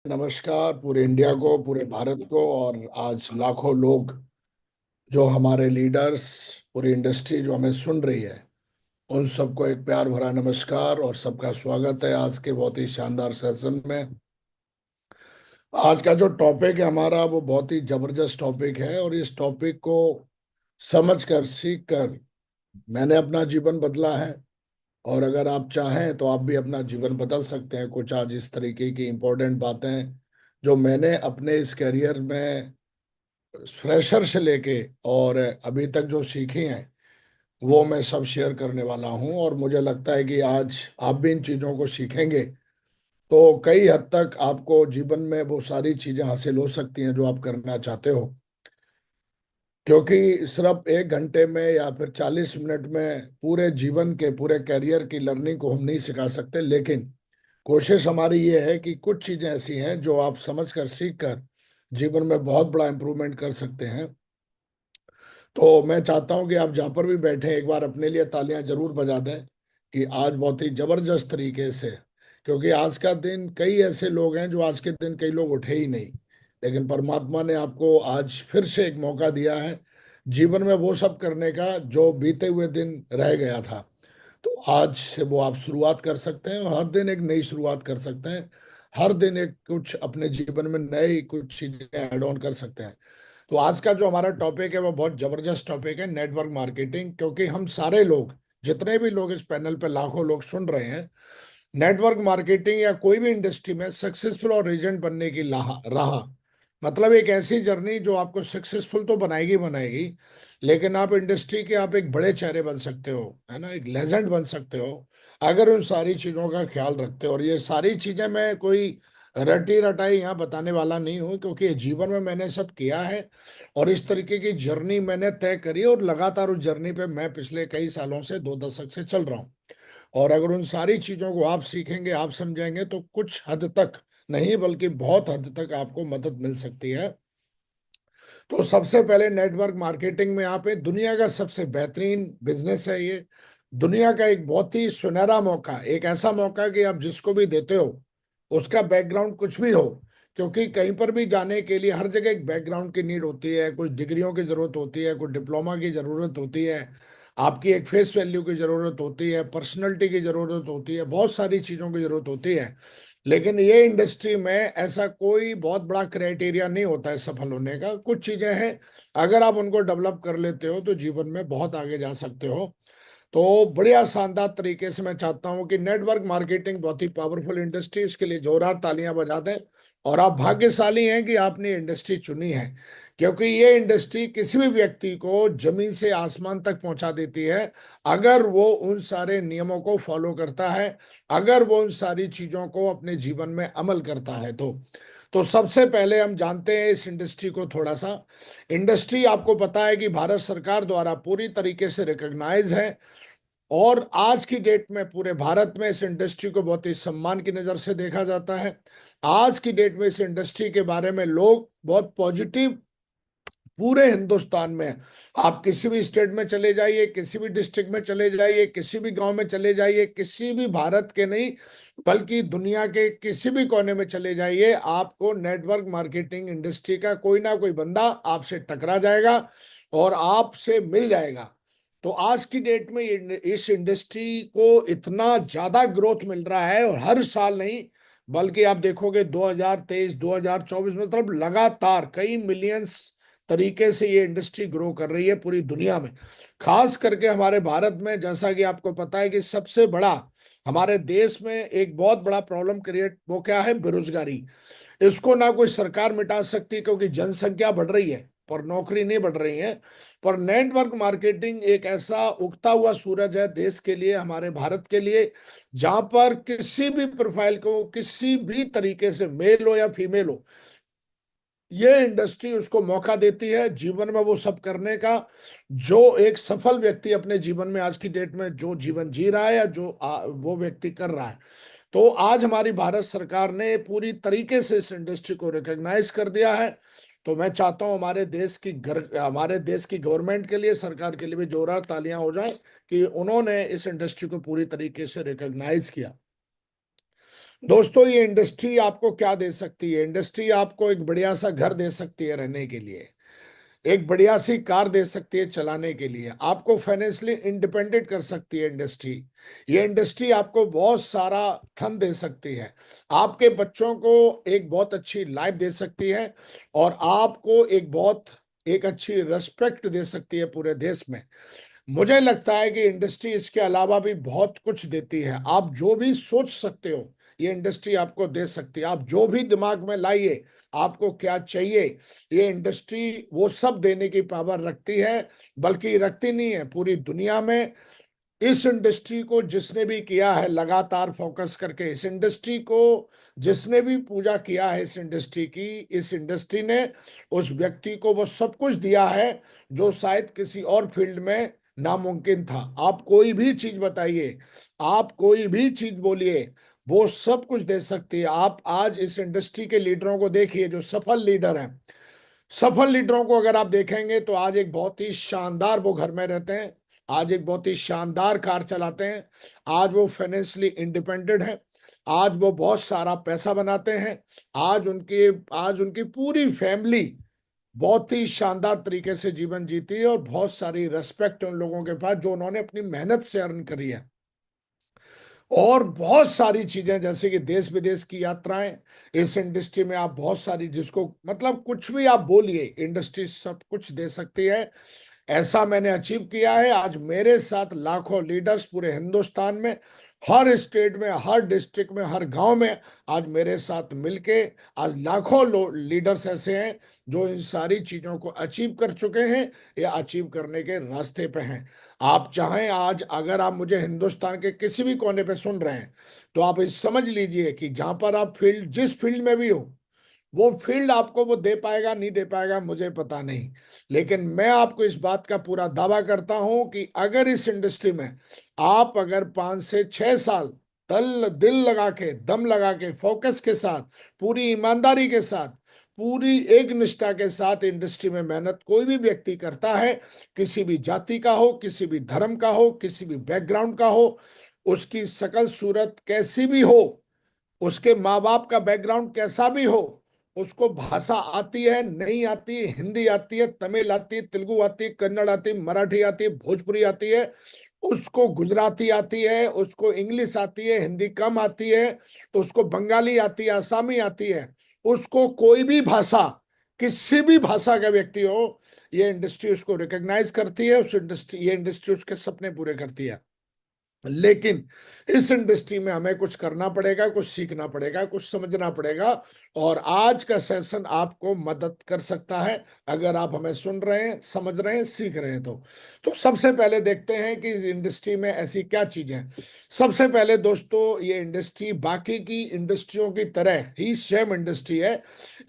नमस्कार पूरे इंडिया को, पूरे भारत को। और आज लाखों लोग जो हमारे लीडर्स, पूरी इंडस्ट्री जो हमें सुन रही है, उन सबको एक प्यार भरा नमस्कार और सबका स्वागत है आज के बहुत ही शानदार सेशन में। आज का जो टॉपिक है हमारा वो बहुत ही जबरदस्त टॉपिक है, और इस टॉपिक को समझ कर, सीख कर मैंने अपना जीवन बदला है। और अगर आप चाहें तो आप भी अपना जीवन बदल सकते हैं। कुछ आज इस तरीके की इंपॉर्टेंट बातें जो मैंने अपने इस करियर में फ्रेशर से लेके और अभी तक जो सीखी हैं वो मैं सब शेयर करने वाला हूं। और मुझे लगता है कि आज आप भी इन चीज़ों को सीखेंगे तो कई हद तक आपको जीवन में वो सारी चीज़ें हासिल हो सकती हैं जो आप करना चाहते हो। क्योंकि सिर्फ 1 घंटे में या फिर 40 मिनट में पूरे जीवन के, पूरे करियर की लर्निंग को हम नहीं सिखा सकते, लेकिन कोशिश हमारी ये है कि कुछ चीज़ें ऐसी हैं जो आप समझ कर, सीख कर जीवन में बहुत बड़ा इंप्रूवमेंट कर सकते हैं। तो मैं चाहता हूं कि आप जहां पर भी बैठे एक बार अपने लिए तालियां जरूर बजा दें कि आज बहुत ही जबरदस्त तरीके से, क्योंकि आज का दिन, कई ऐसे लोग हैं जो आज के दिन कई लोग उठे ही नहीं, लेकिन परमात्मा ने आपको आज फिर से एक मौका दिया है जीवन में वो सब करने का जो बीते हुए दिन रह गया था। तो आज से वो आप शुरुआत कर सकते हैं और हर दिन एक नई शुरुआत कर सकते हैं। हर दिन एक कुछ अपने जीवन में नई कुछ चीजें ऐड ऑन कर सकते हैं। तो आज का जो हमारा टॉपिक है वो बहुत जबरदस्त टॉपिक है, नेटवर्क मार्केटिंग। क्योंकि हम सारे लोग, जितने भी लोग इस पैनल पे लाखों लोग सुन रहे हैं, नेटवर्क मार्केटिंग या कोई भी इंडस्ट्री में सक्सेसफुल और एजेंट बनने की राह, मतलब एक ऐसी जर्नी जो आपको सक्सेसफुल तो बनाएगी बनाएगी, लेकिन आप इंडस्ट्री के आप एक बड़े चेहरे बन सकते हो, है ना, एक लेजेंड बन सकते हो अगर उन सारी चीज़ों का ख्याल रखते हो। और ये सारी चीज़ें मैं कोई रटी रटाई यहाँ बताने वाला नहीं हूँ, क्योंकि ये जीवन में मैंने सब किया है और इस तरीके की जर्नी मैंने तय करी, और लगातार उस जर्नी पे मैं पिछले कई सालों से, 2 दशक से चल रहा हूँ। और अगर उन सारी चीजों को आप सीखेंगे, आप समझेंगे, तो कुछ हद तक नहीं बल्कि बहुत हद तक आपको मदद मिल सकती है। तो सबसे पहले नेटवर्क मार्केटिंग में आप, दुनिया का सबसे बेहतरीन बिजनेस है ये। दुनिया का एक बहुत ही सुनहरा मौका, एक ऐसा मौका कि आप जिसको भी देते हो उसका बैकग्राउंड कुछ भी हो, क्योंकि कहीं पर भी जाने के लिए हर जगह एक बैकग्राउंड की नीड होती है, कुछ डिग्रियों की जरूरत होती है, कुछ डिप्लोमा की जरूरत होती है, आपकी एक फेस वैल्यू की जरूरत होती है, पर्सनैलिटी की जरूरत होती है, बहुत सारी चीजों की जरूरत होती है। लेकिन ये इंडस्ट्री में ऐसा कोई बहुत बड़ा क्राइटेरिया नहीं होता है सफल होने का। कुछ चीजें हैं, अगर आप उनको डेवलप कर लेते हो तो जीवन में बहुत आगे जा सकते हो। तो बढ़िया शानदार तरीके से मैं चाहता हूं कि नेटवर्क मार्केटिंग बहुत ही पावरफुल इंडस्ट्री, इसके लिए जोरदार तालियां बजा दें। और आप भाग्यशाली हैं कि आपने इंडस्ट्री चुनी है, क्योंकि ये इंडस्ट्री किसी भी व्यक्ति को जमीन से आसमान तक पहुंचा देती है अगर वो उन सारे नियमों को फॉलो करता है, अगर वो उन सारी चीजों को अपने जीवन में अमल करता है। तो सबसे पहले हम जानते हैं इस इंडस्ट्री को थोड़ा सा। इंडस्ट्री, आपको पता है कि भारत सरकार द्वारा पूरी तरीके से रिकॉग्नाइज है, और आज की डेट में पूरे भारत में इस इंडस्ट्री को बहुत ही सम्मान की नज़र से देखा जाता है। आज की डेट में इस इंडस्ट्री के बारे में लोग बहुत पॉजिटिव, पूरे हिंदुस्तान में, आप किसी भी स्टेट में चले जाइए, किसी भी डिस्ट्रिक्ट में चले जाइए, किसी भी गांव में चले जाइए, किसी भी भारत के नहीं बल्कि दुनिया के किसी भी कोने में चले जाइए, आपको नेटवर्क मार्केटिंग इंडस्ट्री का कोई ना कोई बंदा आपसे टकरा जाएगा और आपसे मिल जाएगा। तो आज की डेट में इस इंडस्ट्री को इतना ज्यादा ग्रोथ मिल रहा है, और हर साल नहीं बल्कि आप देखोगे 2023 2024 में, मतलब लगातार कई मिलियंस तरीके से ये इंडस्ट्री ग्रो कर रही है पूरी दुनिया में। खास करके हमारे भारत में, जैसा कि आपको पता है कि सबसे बड़ा हमारे देश में एक बहुत बड़ा प्रॉब्लम क्रिएट, वो क्या है? बेरोजगारी। इसको ना कोई सरकार मिटा सकती, क्योंकि जनसंख्या बढ़ रही है पर नौकरी नहीं बढ़ रही है। पर नेटवर्क मार्केटिंग एक ऐसा उगता हुआ सूरज है देश के लिए, हमारे भारत के लिए, जहां पर किसी भी प्रोफाइल को, किसी भी तरीके से, मेल हो या फीमेल हो, ये इंडस्ट्री उसको मौका देती है जीवन में वो सब करने का जो एक सफल व्यक्ति अपने जीवन में आज की डेट में जो जीवन जी रहा है, या जो वो व्यक्ति कर रहा है। तो आज हमारी भारत सरकार ने पूरी तरीके से इस इंडस्ट्री को रिकॉग्नाइज कर दिया है। तो मैं चाहता हूं हमारे देश की गवर्नमेंट के लिए, सरकार के लिए भी जोरदार तालियां हो जाएं कि उन्होंने इस इंडस्ट्री को पूरी तरीके से रिकॉग्नाइज किया। दोस्तों, ये इंडस्ट्री आपको क्या दे सकती है? इंडस्ट्री आपको एक बढ़िया सा घर दे सकती है रहने के लिए, एक बढ़िया सी कार दे सकती है चलाने के लिए, आपको फाइनेंशियली इंडिपेंडेंट कर सकती है इंडस्ट्री। ये इंडस्ट्री आपको बहुत सारा धन दे सकती है, आपके बच्चों को एक बहुत अच्छी लाइफ दे सकती है, और आपको एक अच्छी रेस्पेक्ट दे सकती है पूरे देश में। मुझे लगता है कि इंडस्ट्री इसके अलावा भी बहुत कुछ देती है। आप जो भी सोच सकते हो ये इंडस्ट्री आपको दे सकती है। आप जो भी दिमाग में लाइए, आपको क्या चाहिए, ये इंडस्ट्री वो सब देने की पावर रखती है। बल्कि रखती नहीं है, पूरी दुनिया में इस इंडस्ट्री को जिसने भी किया है लगातार फोकस करके, इस इंडस्ट्री को जिसने भी पूजा किया है, इस इंडस्ट्री की, इस इंडस्ट्री ने उस व्यक्ति को वो सब कुछ दिया है जो शायद किसी और फील्ड में नामुमकिन था। आप कोई भी चीज बताइए, आप कोई भी चीज बोलिए, वो सब कुछ दे सकती है। आप आज इस इंडस्ट्री के लीडरों को देखिए जो सफल लीडर हैं, सफल लीडरों को अगर आप देखेंगे तो आज एक बहुत ही शानदार वो घर में रहते हैं, आज एक बहुत ही शानदार कार चलाते हैं, आज वो फाइनेंशियली इंडिपेंडेंट हैं, आज वो बहुत सारा पैसा बनाते हैं, आज उनकी पूरी फैमिली बहुत ही शानदार तरीके से जीवन जीती है, और बहुत सारी रेस्पेक्ट उन लोगों के पास जो उन्होंने अपनी मेहनत से अर्न करी है। और बहुत सारी चीजें जैसे कि देश विदेश की यात्राएं, इस इंडस्ट्री में आप बहुत सारी, जिसको मतलब कुछ भी आप बोलिए, इंडस्ट्री सब कुछ दे सकती है। ऐसा मैंने अचीव किया है। आज मेरे साथ लाखों लीडर्स पूरे हिंदुस्तान में, हर स्टेट में, हर डिस्ट्रिक्ट में, हर गांव में आज मेरे साथ मिलके आज लाखों लीडर्स ऐसे हैं जो इन सारी चीजों को अचीव कर चुके हैं या अचीव करने के रास्ते पे हैं। आप चाहें, आज अगर आप मुझे हिंदुस्तान के किसी भी कोने पे सुन रहे हैं, तो आप इस समझ लीजिए कि जहां पर आप जिस फील्ड में भी हो, वो फील्ड आपको वो दे पाएगा नहीं दे पाएगा मुझे पता नहीं, लेकिन मैं आपको इस बात का पूरा दावा करता हूं कि अगर इस इंडस्ट्री में आप अगर 5 से 6 साल दिल लगा के, दम लगा के, फोकस के साथ, पूरी ईमानदारी के साथ, पूरी एक निष्ठा के साथ इंडस्ट्री में मेहनत कोई भी व्यक्ति करता है, किसी भी जाति का हो, किसी भी धर्म का हो, किसी भी बैकग्राउंड का हो, उसकी शकल सूरत कैसी भी हो, उसके माँ बाप का बैकग्राउंड कैसा भी हो, उसको भाषा आती है नहीं आती है, हिंदी आती है, तमिल आती है, तेलुगु आती है, कन्नड़ आती है, मराठी आती है, भोजपुरी आती है, उसको गुजराती आती है, उसको इंग्लिश आती है, हिंदी कम आती है, तो उसको बंगाली आती है, आसामी आती है, उसको कोई भी भाषा, किसी भी भाषा का व्यक्ति हो, ये इंडस्ट्री उसको रिकॉग्नाइज करती है, ये इंडस्ट्री उसके सपने पूरे करती है। लेकिन इस इंडस्ट्री में हमें कुछ करना पड़ेगा, कुछ सीखना पड़ेगा, कुछ समझना पड़ेगा, और आज का सेशन आपको मदद कर सकता है अगर आप हमें सुन रहे हैं, समझ रहे हैं, सीख रहे हैं। तो सबसे पहले देखते हैं कि इस इंडस्ट्री में ऐसी क्या चीजें हैं। सबसे पहले दोस्तों, ये इंडस्ट्री बाकी की इंडस्ट्रियों की तरह ही सेम इंडस्ट्री है।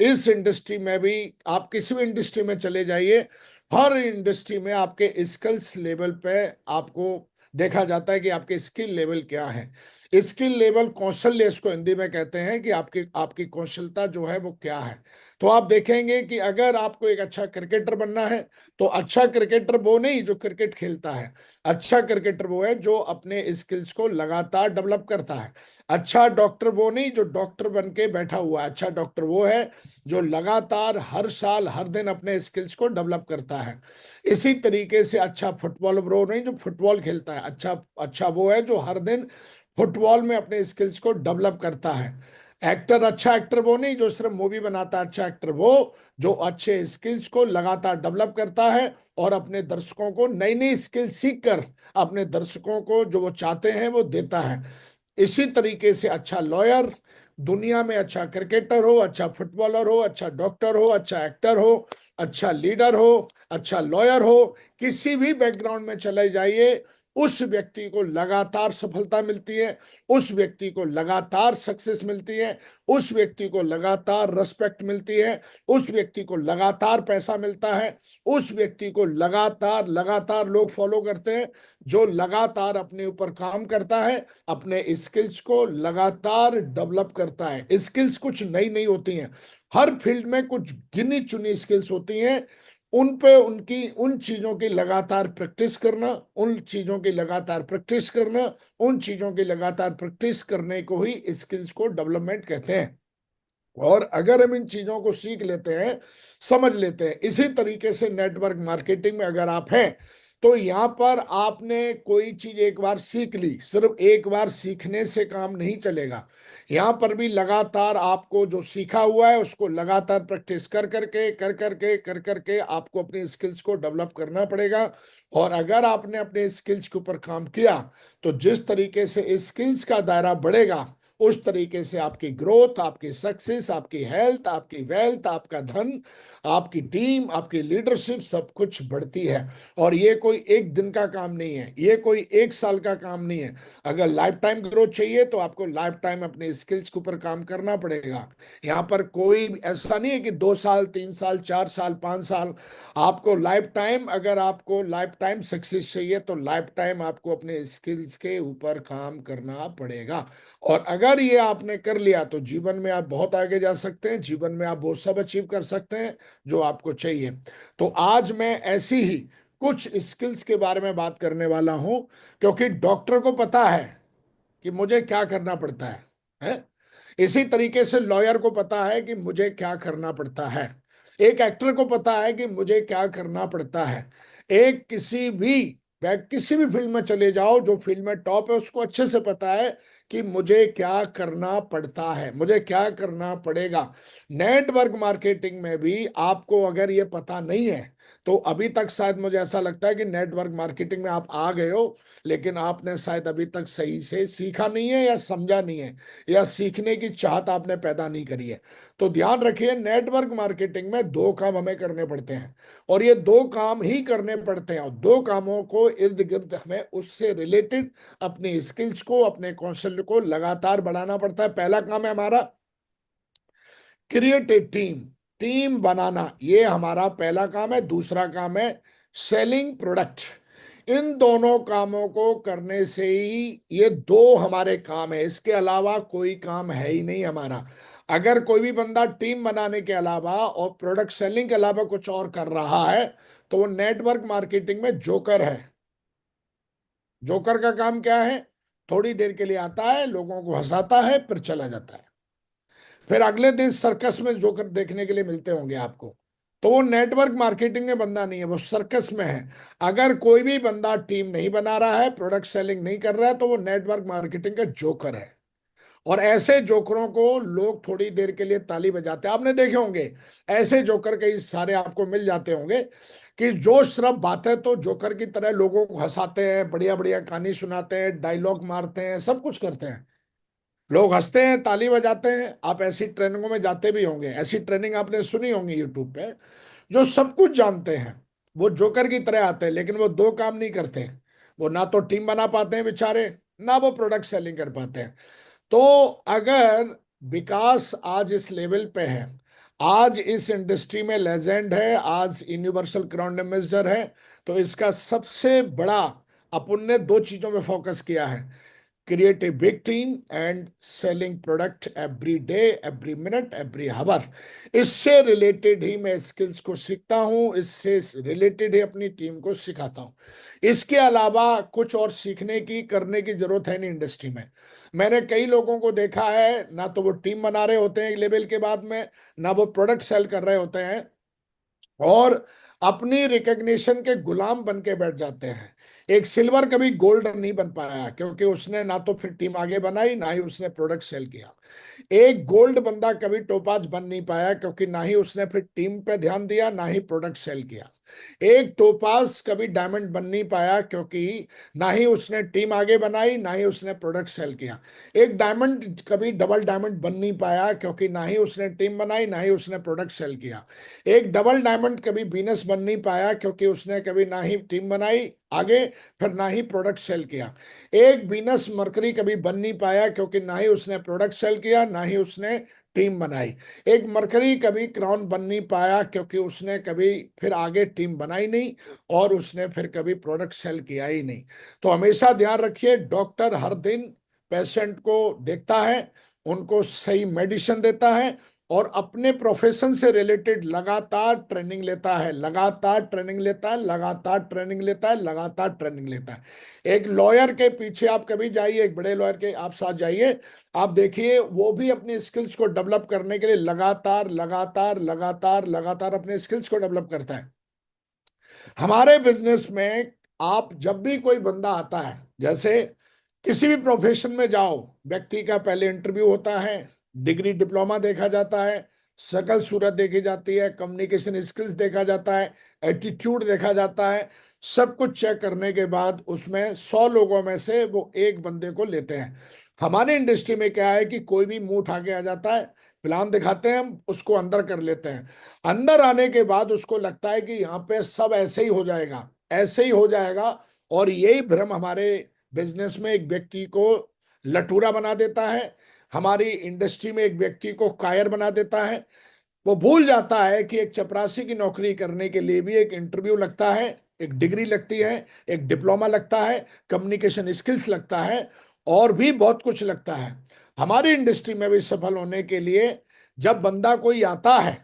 इस इंडस्ट्री में भी, आप किसी भी इंडस्ट्री में चले जाइए, हर इंडस्ट्री में आपके स्किल्स लेवल पे आपको देखा जाता है कि आपके स्किल लेवल क्या है। स्किल लेवल, कौशल्य इसको हिंदी में कहते हैं, कि आपकी आपकी कौशलता जो है वो क्या है। तो आप देखेंगे कि अगर आपको एक अच्छा क्रिकेटर बनना है, तो अच्छा क्रिकेटर वो नहीं जो क्रिकेट खेलता है, अच्छा क्रिकेटर वो है जो अपने स्किल्स को लगातार डेवलप करता है। अच्छा डॉक्टर वो नहीं जो डॉक्टर बन के बैठा हुआ है, अच्छा डॉक्टर वो है जो लगातार हर साल हर दिन अपने स्किल्स को डेवलप करता है। इसी तरीके से अच्छा फुटबॉल वो नहीं जो फुटबॉल खेलता है, अच्छा अच्छा वो है जो हर दिन फुटबॉल में अपने स्किल्स को डेवलप करता है। एक्टर, अच्छा एक्टर वो नहीं जो सिर्फ मूवी बनाता है, अच्छा एक्टर वो जो अच्छे स्किल्स को लगातार डेवलप करता है और अपने दर्शकों को नई नई स्किल सीख कर अपने दर्शकों को जो वो चाहते हैं वो देता है। इसी तरीके से अच्छा लॉयर, दुनिया में अच्छा क्रिकेटर हो, अच्छा फुटबॉलर हो, अच्छा डॉक्टर हो, अच्छा एक्टर हो, अच्छा लीडर हो, अच्छा लॉयर हो, किसी भी बैकग्राउंड में चले जाइए, उस व्यक्ति को लगातार सफलता मिलती है, उस व्यक्ति को लगातार सक्सेस मिलती है, उस व्यक्ति को लगातार रेस्पेक्ट मिलती है, उस व्यक्ति को लगातार पैसा मिलता है, उस व्यक्ति को लगातार लगातार लोग फॉलो करते हैं, जो लगातार अपने ऊपर काम करता है, अपने स्किल्स को लगातार डेवलप करता है। स्किल्स कुछ नई नहीं होती हैं, हर फील्ड में कुछ गिनी चुनी स्किल्स होती हैं, उन पे उनकी उन चीजों की लगातार प्रैक्टिस करना, उन चीजों की लगातार प्रैक्टिस करना, उन चीजों की लगातार प्रैक्टिस करने को ही स्किल्स को डेवलपमेंट कहते हैं। और अगर हम इन चीजों को सीख लेते हैं, समझ लेते हैं, इसी तरीके से नेटवर्क मार्केटिंग में अगर आप हैं, तो यहां पर आपने कोई चीज एक बार सीख ली, सिर्फ एक बार सीखने से काम नहीं चलेगा। यहां पर भी लगातार आपको जो सीखा हुआ है उसको लगातार प्रैक्टिस कर करके आपको अपनी स्किल्स को डेवलप करना पड़ेगा। और अगर आपने अपने स्किल्स के ऊपर काम किया, तो जिस तरीके से स्किल्स का दायरा बढ़ेगा, उस तरीके से आपकी ग्रोथ, आपकी सक्सेस, आपकी हेल्थ, आपकी वेल्थ, आपका धन, आपकी टीम, आपकी लीडरशिप सब कुछ बढ़ती है। और ये कोई एक दिन का काम नहीं है, ये कोई एक साल का काम नहीं है। अगर लाइफ टाइम ग्रोथ चाहिए तो आपको लाइफ टाइम अपने स्किल्स के ऊपर काम करना पड़ेगा। यहाँ पर कोई ऐसा नहीं है कि 2 साल, 3 साल, 4 साल, 5 साल। आपको लाइफ टाइम, अगर आपको लाइफ टाइम सक्सेस चाहिए तो लाइफ टाइम आपको अपने स्किल्स के ऊपर काम करना पड़ेगा। और अगर ये आपने कर लिया तो जीवन में आप बहुत आगे जा सकते हैं, जीवन में आप वो सब अचीव कर सकते हैं जो आपको चाहिए। तो आज मैं ऐसी ही कुछ स्किल्स के बारे में बात करने वाला हूं, क्योंकि डॉक्टर को पता है कि मुझे क्या करना पड़ता है? इसी तरीके से लॉयर को पता है कि मुझे क्या करना पड़ता है। एक एक्टर को पता है कि मुझे क्या करना पड़ता है। एक किसी भी फील्ड में चले जाओ, जो फील्ड में टॉप है उसको अच्छे से पता है कि मुझे क्या करना पड़ता है, मुझे क्या करना पड़ेगा। नेटवर्क मार्केटिंग में भी आपको अगर ये पता नहीं है, तो अभी तक शायद मुझे ऐसा लगता है कि नेटवर्क मार्केटिंग में आप आ गए हो, लेकिन आपने शायद अभी तक सही से सीखा नहीं है या समझा नहीं है, या सीखने की चाहत आपने पैदा नहीं करी है। तो ध्यान रखिए, नेटवर्क मार्केटिंग में दो काम हमें करने पड़ते हैं, और ये दो काम ही करने पड़ते हैं, और दो कामों को इर्द गिर्द हमें उससे रिलेटेड अपनी स्किल्स को, अपने कौशल को लगातार बढ़ाना पड़ता है। पहला काम है हमारा क्रिएट ए टीम, टीम बनाना, ये हमारा पहला काम है। दूसरा काम है सेलिंग प्रोडक्ट। इन दोनों कामों को करने से ही, ये दो हमारे काम है, इसके अलावा कोई काम है ही नहीं हमारा। अगर कोई भी बंदा टीम बनाने के अलावा और प्रोडक्ट सेलिंग के अलावा कुछ और कर रहा है, तो वो नेटवर्क मार्केटिंग में जोकर है। जोकर का काम क्या है? थोड़ी देर के लिए आता है, लोगों को हंसाता है, फिर चला जाता है। फिर अगले दिन सर्कस में जोकर देखने के लिए मिलते होंगे आपको। तो वो नेटवर्क मार्केटिंग में बंदा नहीं है, वो सर्कस में है। अगर कोई भी बंदा टीम नहीं बना रहा है, प्रोडक्ट सेलिंग नहीं कर रहा है, तो वो नेटवर्क मार्केटिंग का जोकर है। और ऐसे जोकरों को लोग थोड़ी देर के लिए ताली बजाते हैं, आपने देखे होंगे। ऐसे जोकर कई सारे आपको मिल जाते होंगे कि जो सिर्फ बातें तो जोकर की तरह लोगों को हंसाते हैं, बढ़िया बढ़िया कहानी सुनाते हैं, डायलॉग मारते हैं, सब कुछ करते हैं। लोग हंसते हैं, ताली बजाते हैं। आप ऐसी ट्रेनिंगों में जाते भी होंगे, ऐसी ट्रेनिंग आपने सुनी होंगी यूट्यूब पे। जो सब कुछ जानते हैं, वो जोकर की तरह आते हैं, लेकिन वो दो काम नहीं करते। वो ना तो टीम बना पाते हैं बेचारे, ना वो प्रोडक्ट सेलिंग कर पाते हैं। तो अगर विकास आज इस लेवल पे है, आज इस इंडस्ट्री में लेजेंड है, आज यूनिवर्सल क्राउन एम्बेसडर है, तो इसका सबसे बड़ा, अपन ने दो चीजों में फोकस किया है: create a big team and selling product every day, every minute, every hour। इससे रिलेटेड ही मैं स्किल्स को सीखता हूँ, इससे रिलेटेड ही अपनी टीम को सिखाता हूँ। इसके अलावा कुछ और सीखने की, करने की जरूरत है नहीं इंडस्ट्री में। मैंने कई लोगों को देखा है, ना तो वो टीम बना रहे होते हैं एक लेवल के बाद में, ना वो प्रोडक्ट सेल कर रहे होते हैं, और अपनी रिकग्निशन के गुलाम बन के बैठ जाते हैं। एक सिल्वर कभी गोल्ड नहीं बन पाया, क्योंकि उसने ना तो फिर टीम आगे बनाई, ना ही उसने प्रोडक्ट सेल किया। एक गोल्ड बंदा कभी टोपाज बन नहीं पाया, क्योंकि ना ही उसने फिर टीम पे ध्यान दिया, ना ही प्रोडक्ट सेल किया। एक टोपाज कभी डायमंड बन नहीं पाया, क्योंकि ना ही उसने टीम आगे बनाई, ना ही उसने प्रोडक्ट सेल किया। एक डायमंड कभी डबल डायमंड बन नहीं पाया, क्योंकि ना ही उसने टीम बनाई, ना ही उसने प्रोडक्ट सेल किया। एक डबल डायमंड कभी बीनस बन नहीं पाया, क्योंकि उसने कभी ना ही टीम बनाई आगे, फिर ना ही प्रोडक्ट सेल किया। एक बीनस मरकरी कभी बन नहीं पाया, क्योंकि ना ही उसने प्रोडक्ट सेल किया, ना ही उसने टीम बनाई। एक मरकरी कभी क्राउन बन नहीं पाया, क्योंकि उसने कभी फिर आगे टीम बनाई नहीं, और उसने फिर कभी प्रोडक्ट सेल किया ही नहीं। तो हमेशा ध्यान रखिए, डॉक्टर हर दिन पेशेंट को देखता है, उनको सही मेडिसिन देता है, और अपने प्रोफेशन से रिलेटेड लगातार ट्रेनिंग लेता है, लगातार ट्रेनिंग लेता है, लगातार ट्रेनिंग लेता है, लगातार ट्रेनिंग लेता है। एक लॉयर के पीछे आप कभी जाइए, एक बड़े लॉयर के आप साथ जाइए, आप देखिए वो भी अपनी स्किल्स को डेवलप करने के लिए लगातार लगातार लगातार लगातार अपने स्किल्स को डेवलप करता है। हमारे बिजनेस में आप जब भी कोई बंदा आता है, जैसे किसी भी प्रोफेशन में जाओ, व्यक्ति का पहले इंटरव्यू होता है, डिग्री डिप्लोमा देखा जाता है, शकल सूरत देखी जाती है, कम्युनिकेशन स्किल्स देखा जाता है, एटीट्यूड देखा जाता है। सब कुछ चेक करने के बाद उसमें 100 लोगों में से वो एक बंदे को लेते हैं। हमारे इंडस्ट्री में क्या है कि कोई भी मुंह उठा के आ जाता है, प्लान दिखाते हैं, हम उसको अंदर कर लेते हैं। अंदर आने के बाद उसको लगता है कि यहाँ पे सब ऐसे ही हो जाएगा, ऐसे ही हो जाएगा। और यही भ्रम हमारे बिजनेस में एक व्यक्ति को लटूरा बना देता है, हमारी इंडस्ट्री में एक व्यक्ति को कायर बना देता है। वो भूल जाता है कि एक चपरासी की नौकरी करने के लिए भी एक इंटरव्यू लगता है, एक डिग्री लगती है, एक डिप्लोमा लगता है, कम्युनिकेशन स्किल्स लगता है, और भी बहुत कुछ लगता है। हमारी इंडस्ट्री में भी सफल होने के लिए जब बंदा कोई आता है,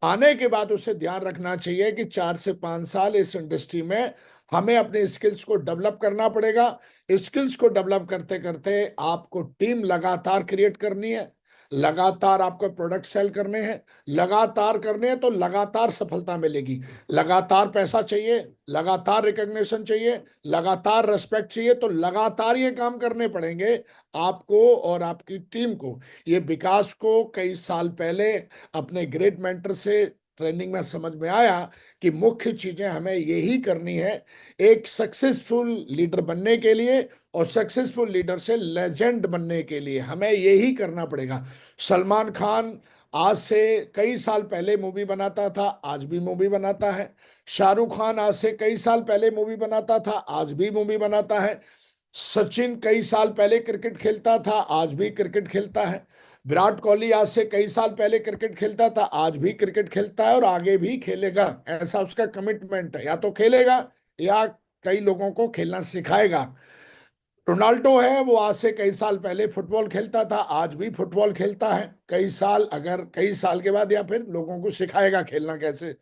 आने के बाद उसे ध्यान रखना चाहिए कि 4 से 5 साल इस इंडस्ट्री में हमें अपने स्किल्स को डेवलप करना पड़ेगा। स्किल्स को डेवलप करते करते आपको टीम लगातार क्रिएट करनी है, लगातार आपको प्रोडक्ट सेल करने हैं, लगातार करने हैं, तो लगातार सफलता मिलेगी। लगातार पैसा चाहिए, लगातार रिकग्निशन चाहिए, लगातार रेस्पेक्ट चाहिए, तो लगातार ये काम करने पड़ेंगे आपको और आपकी टीम को। ये विकास को कई साल पहले अपने ग्रेट मेंटर से ट्रेनिंग में समझ में आया कि मुख्य चीजें हमें यही करनी है एक सक्सेसफुल लीडर बनने के लिए, और सक्सेसफुल लीडर से लेजेंड बनने के लिए हमें यही करना पड़ेगा। सलमान खान आज से कई साल पहले मूवी बनाता था, आज भी मूवी बनाता है। शाहरुख खान आज से कई साल पहले मूवी बनाता था, आज भी मूवी बनाता है। सचिन कई साल पहले क्रिकेट खेलता था, आज भी क्रिकेट खेलता है। विराट कोहली आज से कई साल पहले क्रिकेट खेलता था, आज भी क्रिकेट खेलता है और आगे भी खेलेगा। ऐसा उसका कमिटमेंट है, या तो खेलेगा या कई लोगों को खेलना सिखाएगा। रोनाल्डो है, वो आज से कई साल पहले फुटबॉल खेलता था, आज भी फुटबॉल खेलता है कई साल, अगर कई साल के बाद, या फिर लोगों को सिखाएगा खेलना कैसे।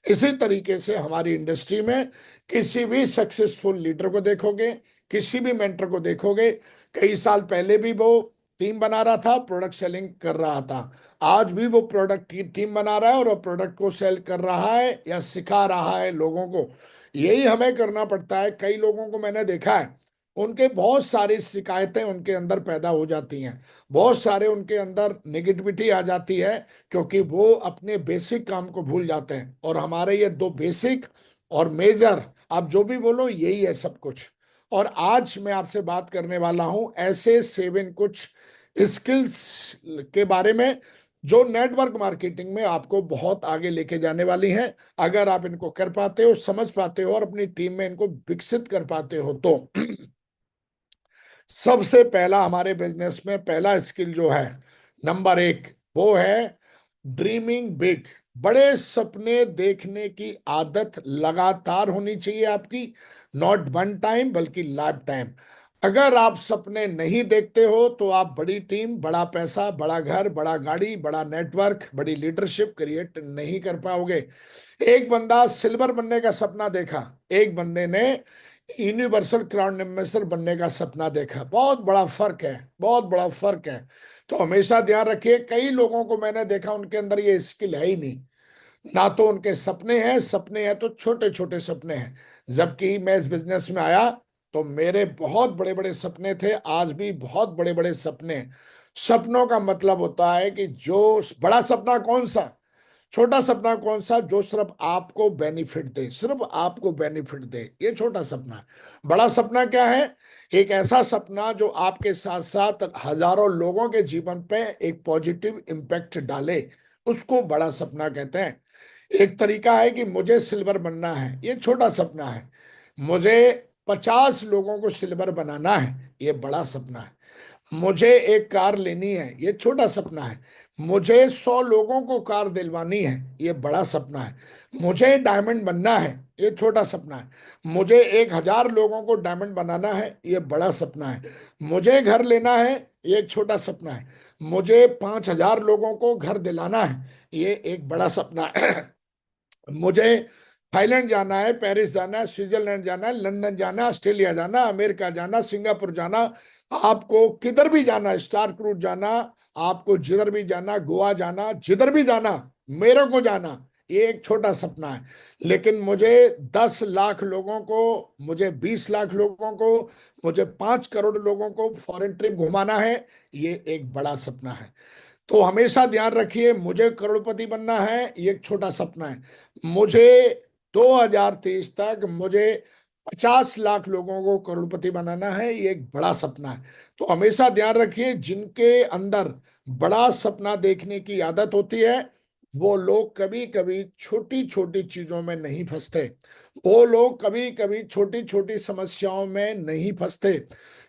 इसी तरीके से हमारी इंडस्ट्री में किसी भी सक्सेसफुल लीडर को देखोगे, किसी भी मेंटर को देखोगे, कई साल पहले भी वो टीम बना रहा था, प्रोडक्ट सेलिंग कर रहा था, आज भी वो प्रोडक्ट की टीम बना रहा है और वो प्रोडक्ट को सेल कर रहा है या सिखा रहा है लोगों को। यही हमें करना पड़ता है। कई लोगों को मैंने देखा है, उनके बहुत सारी शिकायतें उनके अंदर पैदा हो जाती हैं, बहुत सारे उनके अंदर नेगेटिविटी आ जाती है, क्योंकि वो अपने बेसिक काम को भूल जाते हैं। और हमारे ये दो बेसिक और मेजर, आप जो भी बोलो, यही है सब कुछ। और आज मैं आपसे बात करने वाला हूं ऐसे 7 कुछ स्किल्स के बारे में जो नेटवर्क मार्केटिंग में आपको बहुत आगे लेके जाने वाली हैं। अगर आप इनको कर पाते हो, समझ पाते हो और अपनी टीम में इनको विकसित कर पाते हो तो सबसे पहला हमारे बिजनेस में पहला स्किल जो है, नंबर 1, वो है ड्रीमिंग बिग। बड़े सपने देखने की आदत लगातार होनी चाहिए आपकी, नॉट वन टाइम बल्कि लाइफ टाइम। अगर आप सपने नहीं देखते हो तो आप बड़ी टीम, बड़ा पैसा, बड़ा घर, बड़ा गाड़ी, बड़ा नेटवर्क, बड़ी लीडरशिप क्रिएट नहीं कर पाओगे। एक बंदा सिल्वर बनने का सपना देखा, एक बंदे ने यूनिवर्सल क्राउन एम्बेसडर बनने का सपना देखा। बहुत बड़ा फर्क है, बहुत बड़ा फर्क है। तो हमेशा ध्यान रखिए, कई लोगों को मैंने देखा उनके अंदर ये स्किल है ही नहीं, ना तो उनके सपने हैं, सपने हैं तो छोटे छोटे सपने हैं। जबकि मैं इस बिजनेस में आया तो मेरे बहुत बड़े बड़े सपने थे, आज भी बहुत बड़े बड़े सपने हैं। सपनों का मतलब होता है कि जो बड़ा सपना कौन सा, छोटा सपना कौन सा, जो सिर्फ आपको बेनिफिट दे, सिर्फ आपको बेनिफिट दे, ये छोटा सपना है। बड़ा सपना क्या है? एक ऐसा सपना जो आपके साथ साथ हजारों लोगों के जीवन पे एक पॉजिटिव इम्पैक्ट डाले, उसको बड़ा सपना कहते हैं। एक तरीका है कि मुझे सिल्वर बनना है, ये छोटा सपना है। मुझे 50 लोगों को सिल्वर बनाना है, ये बड़ा सपना है। मुझे एक कार लेनी है, ये छोटा सपना है। मुझे 100 लोगों को कार दिलवानी है, ये बड़ा सपना है। मुझे डायमंड बनना है, ये छोटा सपना है। मुझे 1,000 लोगों को डायमंड बनाना है, ये बड़ा सपना है। मुझे घर लेना है, ये एक छोटा सपना है। मुझे 5,000 लोगों को घर दिलाना है, ये एक बड़ा सपना है। मुझे थाईलैंड जाना है, पेरिस जाना है, स्विट्जरलैंड जाना है, लंदन जाना है, ऑस्ट्रेलिया जाना, अमेरिका जाना, सिंगापुर जाना। आपको किधर भी जाना, स्टार क्रूज जाना, आपको जिधर भी जाना, गोवा जाना, जिधर भी जाना, मेरे को जाना, ये एक छोटा सपना है। लेकिन मुझे 10 लाख लोगों को, मुझे 20 लाख लोगों को, मुझे 5 करोड़ लोगों को फॉरेन ट्रिप घुमाना है, ये एक बड़ा सपना है। तो हमेशा ध्यान रखिए, मुझे करोड़पति बनना है, ये एक छोटा सपना है। मुझे 2023 तक मुझे 50 लाख लोगों को करोड़पति बनाना है, ये एक बड़ा सपना है। तो हमेशा ध्यान रखिए, जिनके अंदर बड़ा सपना देखने की आदत होती है, वो लोग कभी कभी छोटी छोटी चीजों में नहीं फंसते। वो लोग कभी कभी छोटी छोटी समस्याओं में नहीं फंसते,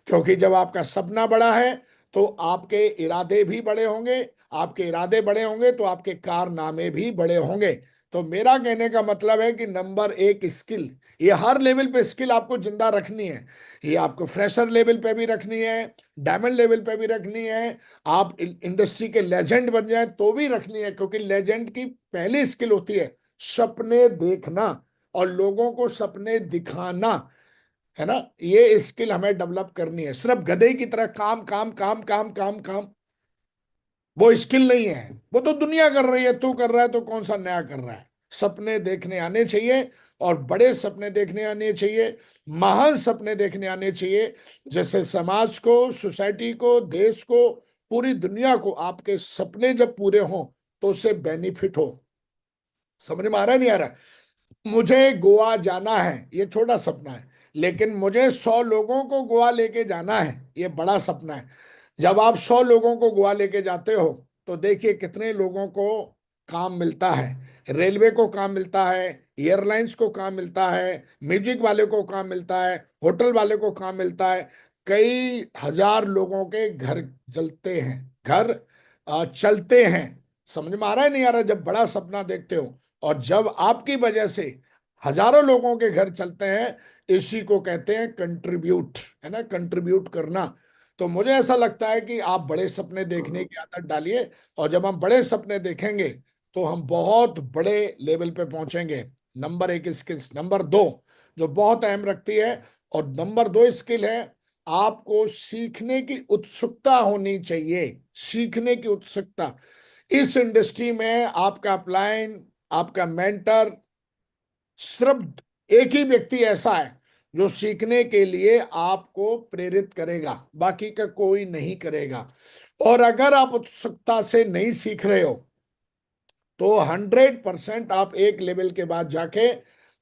क्योंकि जब आपका सपना बड़ा है तो आपके इरादे भी बड़े होंगे। आपके इरादे बड़े होंगे तो आपके कारनामे भी बड़े होंगे। तो मेरा कहने का मतलब है कि नंबर एक स्किल, ये हर लेवल पे स्किल आपको जिंदा रखनी है। ये आपको फ्रेशर लेवल पे भी रखनी है, डायमंड लेवल पे भी रखनी है, आप इंडस्ट्री के लेजेंड बन जाए तो भी रखनी है। क्योंकि लेजेंड की पहली स्किल होती है सपने देखना और लोगों को सपने दिखाना, है ना। ये स्किल हमें डेवलप करनी है। सिर्फ गधे की तरह काम काम काम काम काम काम, वो स्किल नहीं है। वो तो दुनिया कर रही है, तू कर रहा है तो कौन सा नया कर रहा है। सपने देखने आने चाहिए, और बड़े सपने देखने आने चाहिए, महान सपने देखने आने चाहिए, जैसे समाज को, सोसाइटी को, देश को, पूरी दुनिया को आपके सपने जब पूरे हों तो उससे बेनिफिट हो। समझ में आ रहा है नहीं आ रहा? मुझे गोवा जाना है, ये छोटा सपना है। लेकिन मुझे 100 लोगों को गोवा लेके जाना है, ये बड़ा सपना है। जब आप 100 लोगों को गोवा लेके जाते हो तो देखिए कितने लोगों को काम मिलता है। रेलवे को काम मिलता है, एयरलाइंस को काम मिलता है, म्यूजिक वाले को काम मिलता है, होटल वाले को काम मिलता है। कई हजार लोगों के घर जलते हैं, घर चलते हैं। समझ में आ रहा है नहीं आ रहा? जब बड़ा सपना देखते हो और जब आपकी वजह से हजारों लोगों के घर चलते हैं, इसी को कहते हैं कंट्रीब्यूट, है ना, कंट्रीब्यूट करना। तो मुझे ऐसा लगता है कि आप बड़े सपने देखने की आदत डालिए, और जब हम बड़े सपने देखेंगे तो हम बहुत बड़े लेवल पे पहुंचेंगे। नंबर एक स्किल्स। नंबर दो जो बहुत अहम रखती है, और नंबर दो स्किल है, आपको सीखने की उत्सुकता होनी चाहिए। सीखने की उत्सुकता। इस इंडस्ट्री में आपका अपलाइन, आपका मेंटर, सिर्फ एक ही व्यक्ति ऐसा है जो सीखने के लिए आपको प्रेरित करेगा, बाकी का कोई नहीं करेगा। और अगर आप उत्सुकता से नहीं सीख रहे हो तो 100% आप एक लेवल के बाद जाके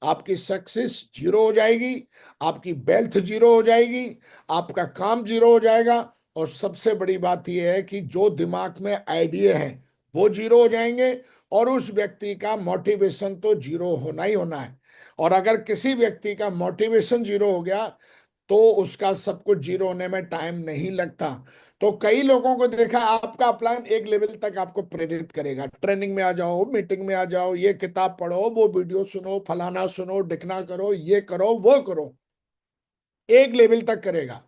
आपकी सक्सेस जीरो हो जाएगी, आपकी वेल्थ जीरो हो जाएगी, आपका काम जीरो हो जाएगा। और सबसे बड़ी बात यह है कि जो दिमाग में आइडिया है वो जीरो हो जाएंगे, और उस व्यक्ति का मोटिवेशन तो जीरो होना ही होना है। और अगर किसी व्यक्ति का मोटिवेशन जीरो हो गया तो उसका सब कुछ जीरो होने में टाइम नहीं लगता। तो कई लोगों को देखा, आपका प्लान एक लेवल तक आपको प्रेरित करेगा, ट्रेनिंग में आ जाओ, मीटिंग में आ जाओ, ये किताब पढ़ो, वो वीडियो सुनो, फलाना सुनो, डिकना करो, ये करो, वो करो, एक लेवल तक करेगा।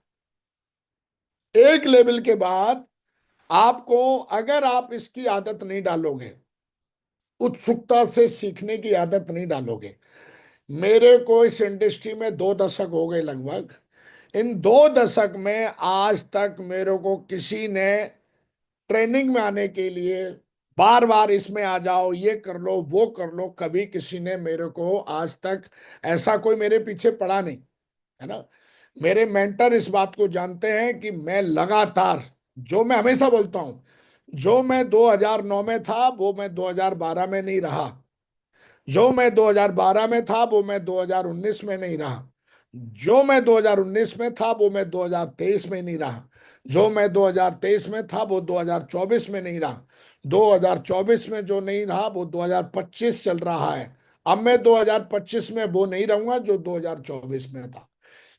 एक लेवल के बाद आपको, अगर आप इसकी आदत नहीं डालोगे, उत्सुकता से सीखने की आदत नहीं डालोगे। मेरे को इस इंडस्ट्री में 2 दशक हो गए लगभग। इन 2 दशक में आज तक मेरे को किसी ने ट्रेनिंग में आने के लिए बार बार इसमें आ जाओ, ये कर लो, वो कर लो, कभी किसी ने मेरे को आज तक ऐसा कोई मेरे पीछे पड़ा नहीं, है ना। मेरे मेंटर इस बात को जानते हैं कि मैं लगातार, जो मैं हमेशा बोलता हूं, जो मैं 2009 में था वो मैं 2012 में नहीं रहा। जो मैं 2012 में था वो मैं 2019 में नहीं रहा। जो मैं 2019 में था वो मैं 2023 में नहीं रहा। जो मैं 2023 में था वो 2024 में नहीं रहा। 2024 में जो नहीं रहा वो 2025 चल रहा है। अब मैं 2025 में वो नहीं रहूंगा जो 2024 में था।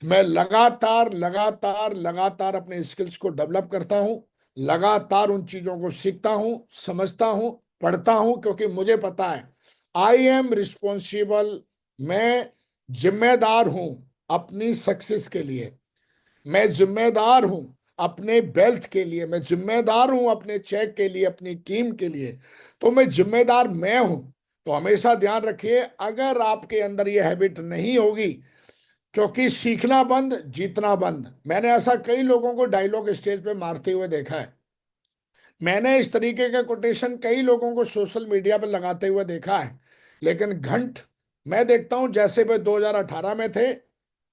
मैं लगातार लगातार लगातार अपने स्किल्स को डेवलप करता हूं, लगातार उन चीजों को सीखता हूं, समझता हूं, पढ़ता हूं, क्योंकि मुझे पता है आई एम रिस्पॉन्सिबल। मैं जिम्मेदार हूं अपनी सक्सेस के लिए, मैं जिम्मेदार हूं अपने वेल्थ के लिए, मैं जिम्मेदार हूं अपने चेक के लिए, अपनी टीम के लिए। तो मैं जिम्मेदार मैं हूं। तो हमेशा ध्यान रखिए, अगर आपके अंदर ये हैबिट नहीं होगी, क्योंकि सीखना बंद जीतना बंद, मैंने ऐसा कई लोगों को डायलॉग स्टेज पे मारते हुए देखा है। मैंने इस तरीके के कोटेशन कई लोगों को सोशल मीडिया पर लगाते हुए देखा है। लेकिन घंट मैं देखता हूं जैसे वे 2018 में थे,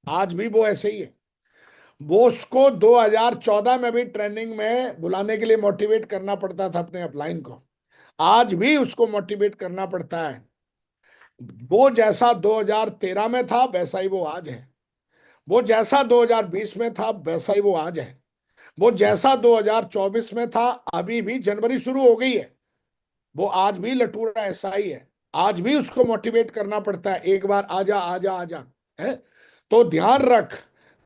आज भी वो ऐसे ही है। वो उसको 2014 में भी ट्रेनिंग में बुलाने के लिए मोटिवेट करना पड़ता था अपने अपलाइन को, आज भी उसको मोटिवेट करना पड़ता है। वो जैसा 2013 में था वैसा ही वो आज है, वो जैसा 2020 में था वैसा ही वो आज है, वो जैसा 2024 में था, अभी भी जनवरी शुरू हो गई है, वो आज भी लटूरा ऐसा ही है। आज भी उसको मोटिवेट करना पड़ता है, एक बार आजा आजा आजा, है। तो ध्यान रख,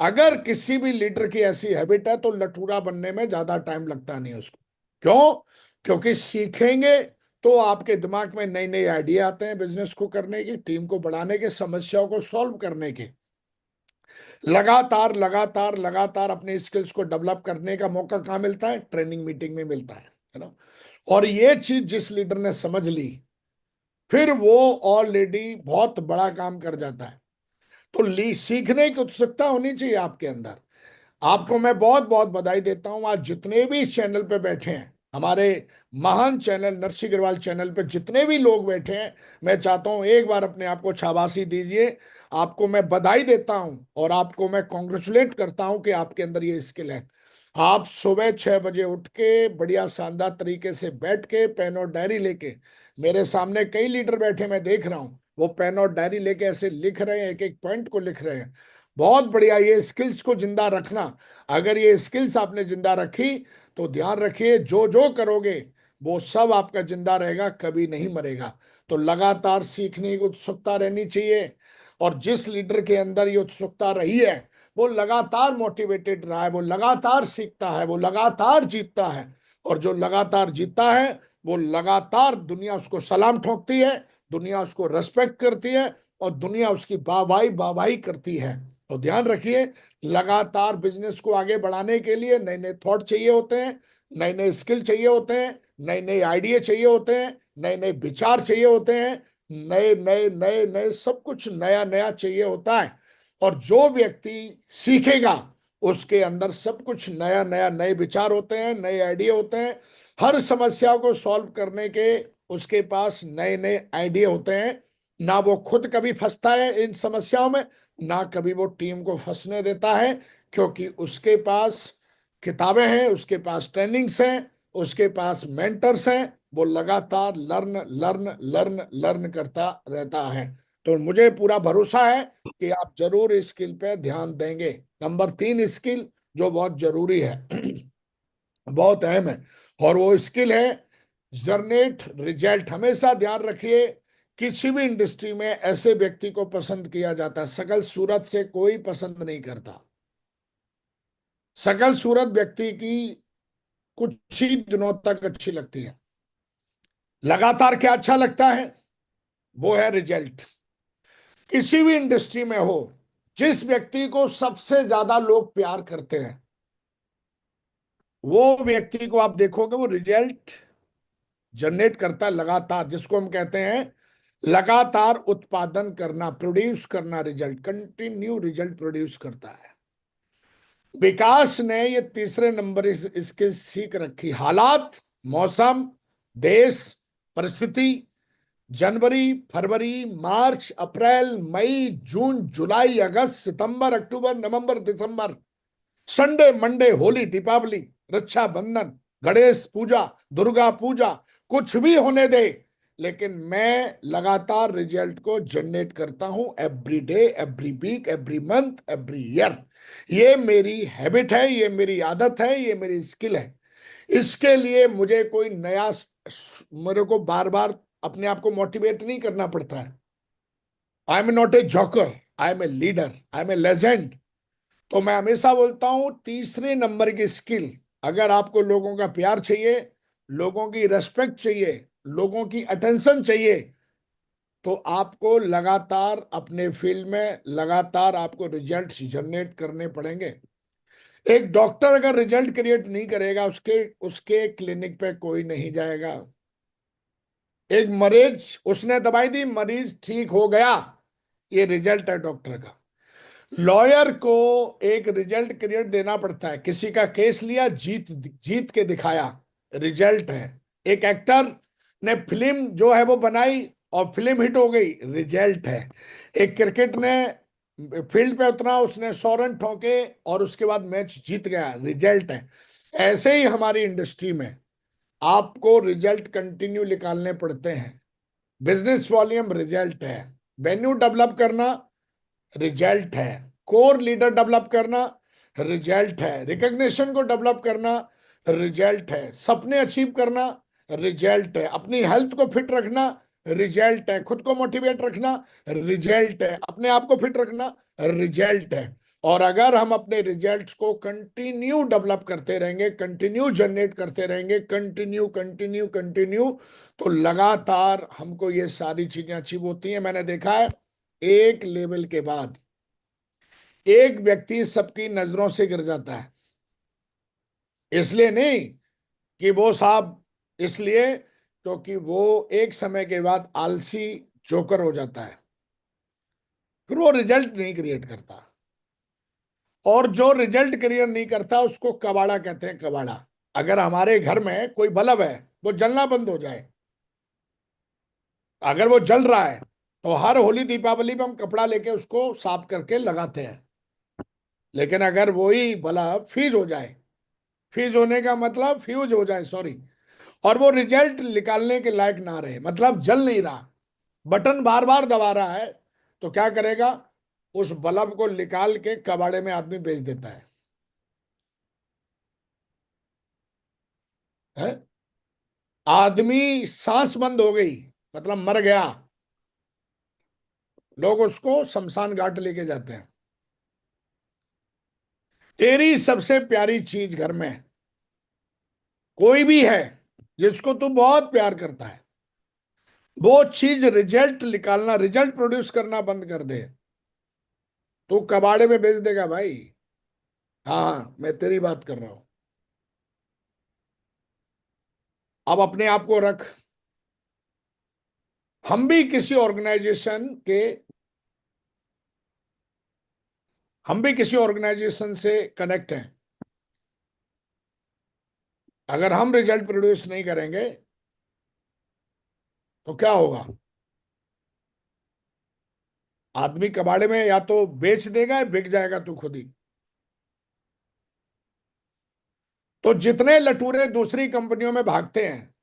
अगर किसी भी लीडर की ऐसी हैबिट है तो लटूरा बनने में ज्यादा टाइम लगता नहीं उसको। क्यों? क्योंकि सीखेंगे तो आपके दिमाग में नई नई आइडिया आते हैं, बिजनेस को करने की, टीम को बढ़ाने के, समस्याओं को सॉल्व करने के। लगातार लगातार लगातार अपने स्किल्स को डेवलप करने का मौका कहाँ मिलता है? ट्रेनिंग मीटिंग में मिलता है ना। और ये चीज जिस लीडर ने समझ ली, फिर वो ऑलरेडी बहुत बड़ा काम कर जाता है। तो सीखने की उत्सुकता होनी चाहिए आपके अंदर। आपको मैं बहुत बहुत बधाई देता हूं, आज जितने भी इस चैनल पे बैठे हैं, हमारे महान चैनल नरसिंह अग्रवाल चैनल पे जितने भी लोग बैठे हैं, मैं चाहता हूं एक बार अपने आप को शाबाशी दीजिए। आपको मैं बधाई देता हूं और आपको मैं कॉन्ग्रेचुलेट करता हूं कि आपके अंदर ये स्किल है। आप सुबह 6 बजे उठ के बढ़िया शानदार तरीके से बैठ के पेन और डायरी लेके, मेरे सामने कई लीडर बैठे मैं देख रहा हूं, वो पेन और डायरी लेके ऐसे लिख रहे हैं, एक एक पॉइंट को लिख रहे हैं। बहुत बढ़िया, ये स्किल्स को जिंदा रखना। अगर ये स्किल्स आपने जिंदा रखी तो ध्यान रखिए, जो जो करोगे वो सब आपका जिंदा रहेगा, कभी नहीं मरेगा। तो लगातार सीखने की उत्सुकता रहनी चाहिए। और जिस लीडर के अंदर ये उत्सुकता रही है, वो लगातार मोटिवेटेड रहा है, वो लगातार सीखता है, वो लगातार जीतता है। और जो लगातार जीतता है, वो लगातार दुनिया उसको सलाम ठोकती है, दुनिया उसको रेस्पेक्ट करती है, और दुनिया उसकी वाहवाही वाहवाही करती है। तो ध्यान रखिए, लगातार बिजनेस को आगे बढ़ाने के लिए नए नए थॉट चाहिए होते हैं, नए नए स्किल चाहिए होते हैं, नए नए आइडिया चाहिए होते हैं, नए नए विचार चाहिए होते हैं, नए नए नए नए सब कुछ नया नया चाहिए होता है। और जो व्यक्ति सीखेगा उसके अंदर सब कुछ नया नया, नए विचार होते हैं, नए आइडिया होते हैं, हर समस्या को सॉल्व करने के उसके पास नए नए आइडिया होते हैं। ना वो खुद कभी फंसता है इन समस्याओं में, ना कभी वो टीम को फंसने देता है, क्योंकि उसके पास किताबें हैं, उसके पास ट्रेनिंग्स हैं, उसके पास मेंटर्स हैं। वो लगातार लर्न लर्न लर्न लर्न करता रहता है। तो मुझे पूरा भरोसा है कि आप जरूर इस स्किल पे ध्यान देंगे। नंबर 3 स्किल जो बहुत जरूरी है, बहुत अहम है, और वो स्किल है जनरेट रिजल्ट। हमेशा ध्यान रखिए, किसी भी इंडस्ट्री में ऐसे व्यक्ति को पसंद किया जाता है, सकल सूरत से कोई पसंद नहीं करता। सकल सूरत व्यक्ति की कुछ ही दिनों तक अच्छी लगती है। लगातार क्या अच्छा लगता है? वो है रिजल्ट। किसी भी इंडस्ट्री में हो, जिस व्यक्ति को सबसे ज्यादा लोग प्यार करते हैं, वो व्यक्ति को आप देखोगे वो रिजल्ट जनरेट करता है लगातार, जिसको हम कहते हैं लगातार उत्पादन करना, प्रोड्यूस करना, रिजल्ट, कंटिन्यू रिजल्ट प्रोड्यूस करता है। विकास ने ये तीसरे नंबर इसके सीख रखी, हालात, मौसम, देश, परिस्थिति, जनवरी, फरवरी, मार्च, अप्रैल, मई, जून, जुलाई, अगस्त, सितंबर, अक्टूबर, नवंबर, दिसंबर, संडे, मंडे, होली, दीपावली, रक्षाबंधन, गणेश पूजा, दुर्गा पूजा, कुछ भी होने दे, लेकिन मैं लगातार रिजल्ट को जनरेट करता हूं, every day, every week, every month, every year. ये मेरी हैबिट है, ये मेरी आदत है, ये मेरी स्किल है। इसके लिए मुझे कोई नया, मेरे को बार बार अपने आप को मोटिवेट नहीं करना पड़ता है। I am not a joker, I am a leader, I am a legend. तो मैं हमेशा बोलता हूं, तीसरे नंबर की स्किल, अगर आपको लोगों का प्यार चाहिए, लोगों की रेस्पेक्ट चाहिए, लोगों की अटेंशन चाहिए, तो आपको लगातार अपने फील्ड में लगातार आपको रिजल्ट जनरेट करने पड़ेंगे। एक डॉक्टर अगर रिजल्ट क्रिएट नहीं करेगा, उसके उसके क्लिनिक पे कोई नहीं जाएगा। एक मरीज, उसने दवाई दी, मरीज ठीक हो गया, ये रिजल्ट है डॉक्टर का। लॉयर को एक रिजल्ट क्रिएट देना पड़ता है। किसी का केस लिया, जीत जीत के दिखाया, रिजल्ट है। एक एक्टर ने फिल्म जो है वो बनाई और फिल्म हिट हो गई, रिजल्ट है। एक क्रिकेट ने फील्ड पे उतरा, उसने 100 रन ठोके और उसके बाद मैच जीत गया, रिजल्ट है। ऐसे ही हमारी इंडस्ट्री में आपको रिजल्ट कंटिन्यू निकालने पड़ते हैं। बिजनेस वॉल्यूम रिजल्ट है, वेन्यू डेवलप करना रिजल्ट है, कोर लीडर डेवलप करना रिजल्ट है, रिकग्निशन को डेवलप करना रिजल्ट है, सपने अचीव करना रिजल्ट है, अपनी हेल्थ को फिट रखना रिजल्ट है, खुद को मोटिवेट रखना रिजल्ट है, अपने आप को फिट रखना रिजल्ट है। और अगर हम अपने रिजल्ट्स को कंटिन्यू डेवलप करते रहेंगे, कंटिन्यू जनरेट करते रहेंगे, कंटिन्यू कंटिन्यू कंटिन्यू, तो लगातार हमको ये सारी चीजें अचीव होती हैं। मैंने देखा है, एक लेवल के बाद एक व्यक्ति सबकी नजरों से गिर जाता है। इसलिए नहीं कि वो साहब, इसलिए क्योंकि वो एक समय के बाद आलसी जोकर हो जाता है, फिर वो रिजल्ट नहीं क्रिएट करता। और जो रिजल्ट क्रिएट नहीं करता उसको कबाड़ा कहते हैं, कबाड़ा। अगर हमारे घर में कोई बल्ब है, वो जलना बंद हो जाए, अगर वो जल रहा है, तो हर होली दीपावली में हम कपड़ा लेके उसको साफ करके लगाते हैं। लेकिन अगर वही बल्ब फ्यूज हो जाए, फ्यूज होने का मतलब फ्यूज हो जाए, सॉरी, और वो रिजल्ट निकालने के लायक ना रहे, मतलब जल नहीं रहा, बटन बार बार दबा रहा है, तो क्या करेगा, उस बल्ब को निकाल के कबाड़े में आदमी बेच देता है? आदमी सांस बंद हो गई, मतलब मर गया, लोग उसको शमशान घाट लेके जाते हैं। तेरी सबसे प्यारी चीज घर में कोई भी है जिसको तू बहुत प्यार करता है, वो चीज रिजल्ट निकालना, रिजल्ट प्रोड्यूस करना बंद कर दे, तो कबाड़े में बेच देगा भाई। हाँ, मैं तेरी बात कर रहा हूं। अब अपने आप को रख, हम भी किसी ऑर्गेनाइजेशन के, हम भी किसी ऑर्गेनाइजेशन से कनेक्ट हैं। अगर हम रिजल्ट प्रोड्यूस नहीं करेंगे तो क्या होगा? आदमी कबाड़े में या तो बेच देगा या बिक जाएगा तू खुद ही। तो जितने लटूरे दूसरी कंपनियों में भागते हैं,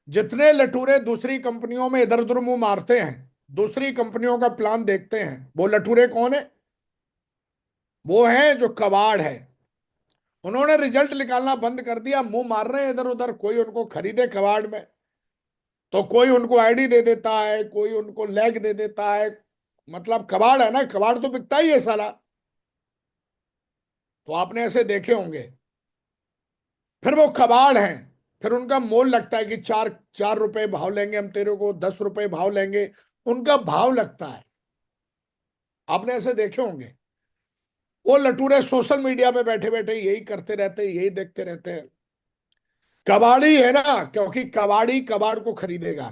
जितने लटूरे दूसरी कंपनियों में इधर उधर मुंह मारते हैं, दूसरी कंपनियों का प्लान देखते हैं, वो लटूरे कौन है? वो है जो कबाड़ है। उन्होंने रिजल्ट निकालना बंद कर दिया, मुंह मार रहे हैं इधर उधर, कोई उनको खरीदे कबाड़ में, तो कोई उनको आईडी दे देता है, कोई उनको लेग दे देता है। मतलब कबाड़ है ना, कबाड़ तो बिकता ही है साला। तो आपने ऐसे देखे होंगे। फिर वो कबाड़ हैं, फिर उनका मोल लगता है कि 4 4 रुपए भाव लेंगे हम तेरे को, 10 रुपए भाव लेंगे, उनका भाव लगता है। आपने ऐसे देखे होंगे। वो लटूरे सोशल मीडिया पे बैठे बैठे यही करते रहते हैं, यही देखते रहते हैं। कबाड़ी है ना, क्योंकि कबाड़ी कबाड़ को खरीदेगा।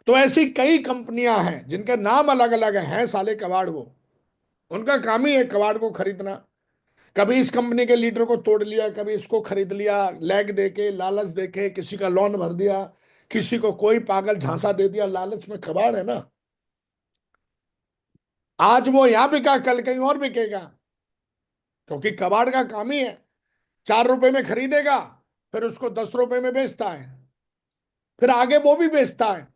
तो ऐसी कई कंपनियां हैं जिनके नाम अलग अलग हैं, साले कबाड़ वो, उनका काम ही है कबाड़ को खरीदना। कभी इस कंपनी के लीडर को तोड़ लिया, कभी इसको खरीद लिया, लैग देके, लालच देके, किसी का लोन भर दिया, किसी को कोई पागल झांसा दे दिया, लालच में। कबाड़ है ना। आज वो यहां बिका, कल कहीं और बिकेगा, क्योंकि कबाड़ का काम ही है। 4 रुपए में खरीदेगा, फिर उसको 10 रुपए में बेचता है, फिर आगे वो भी बेचता है।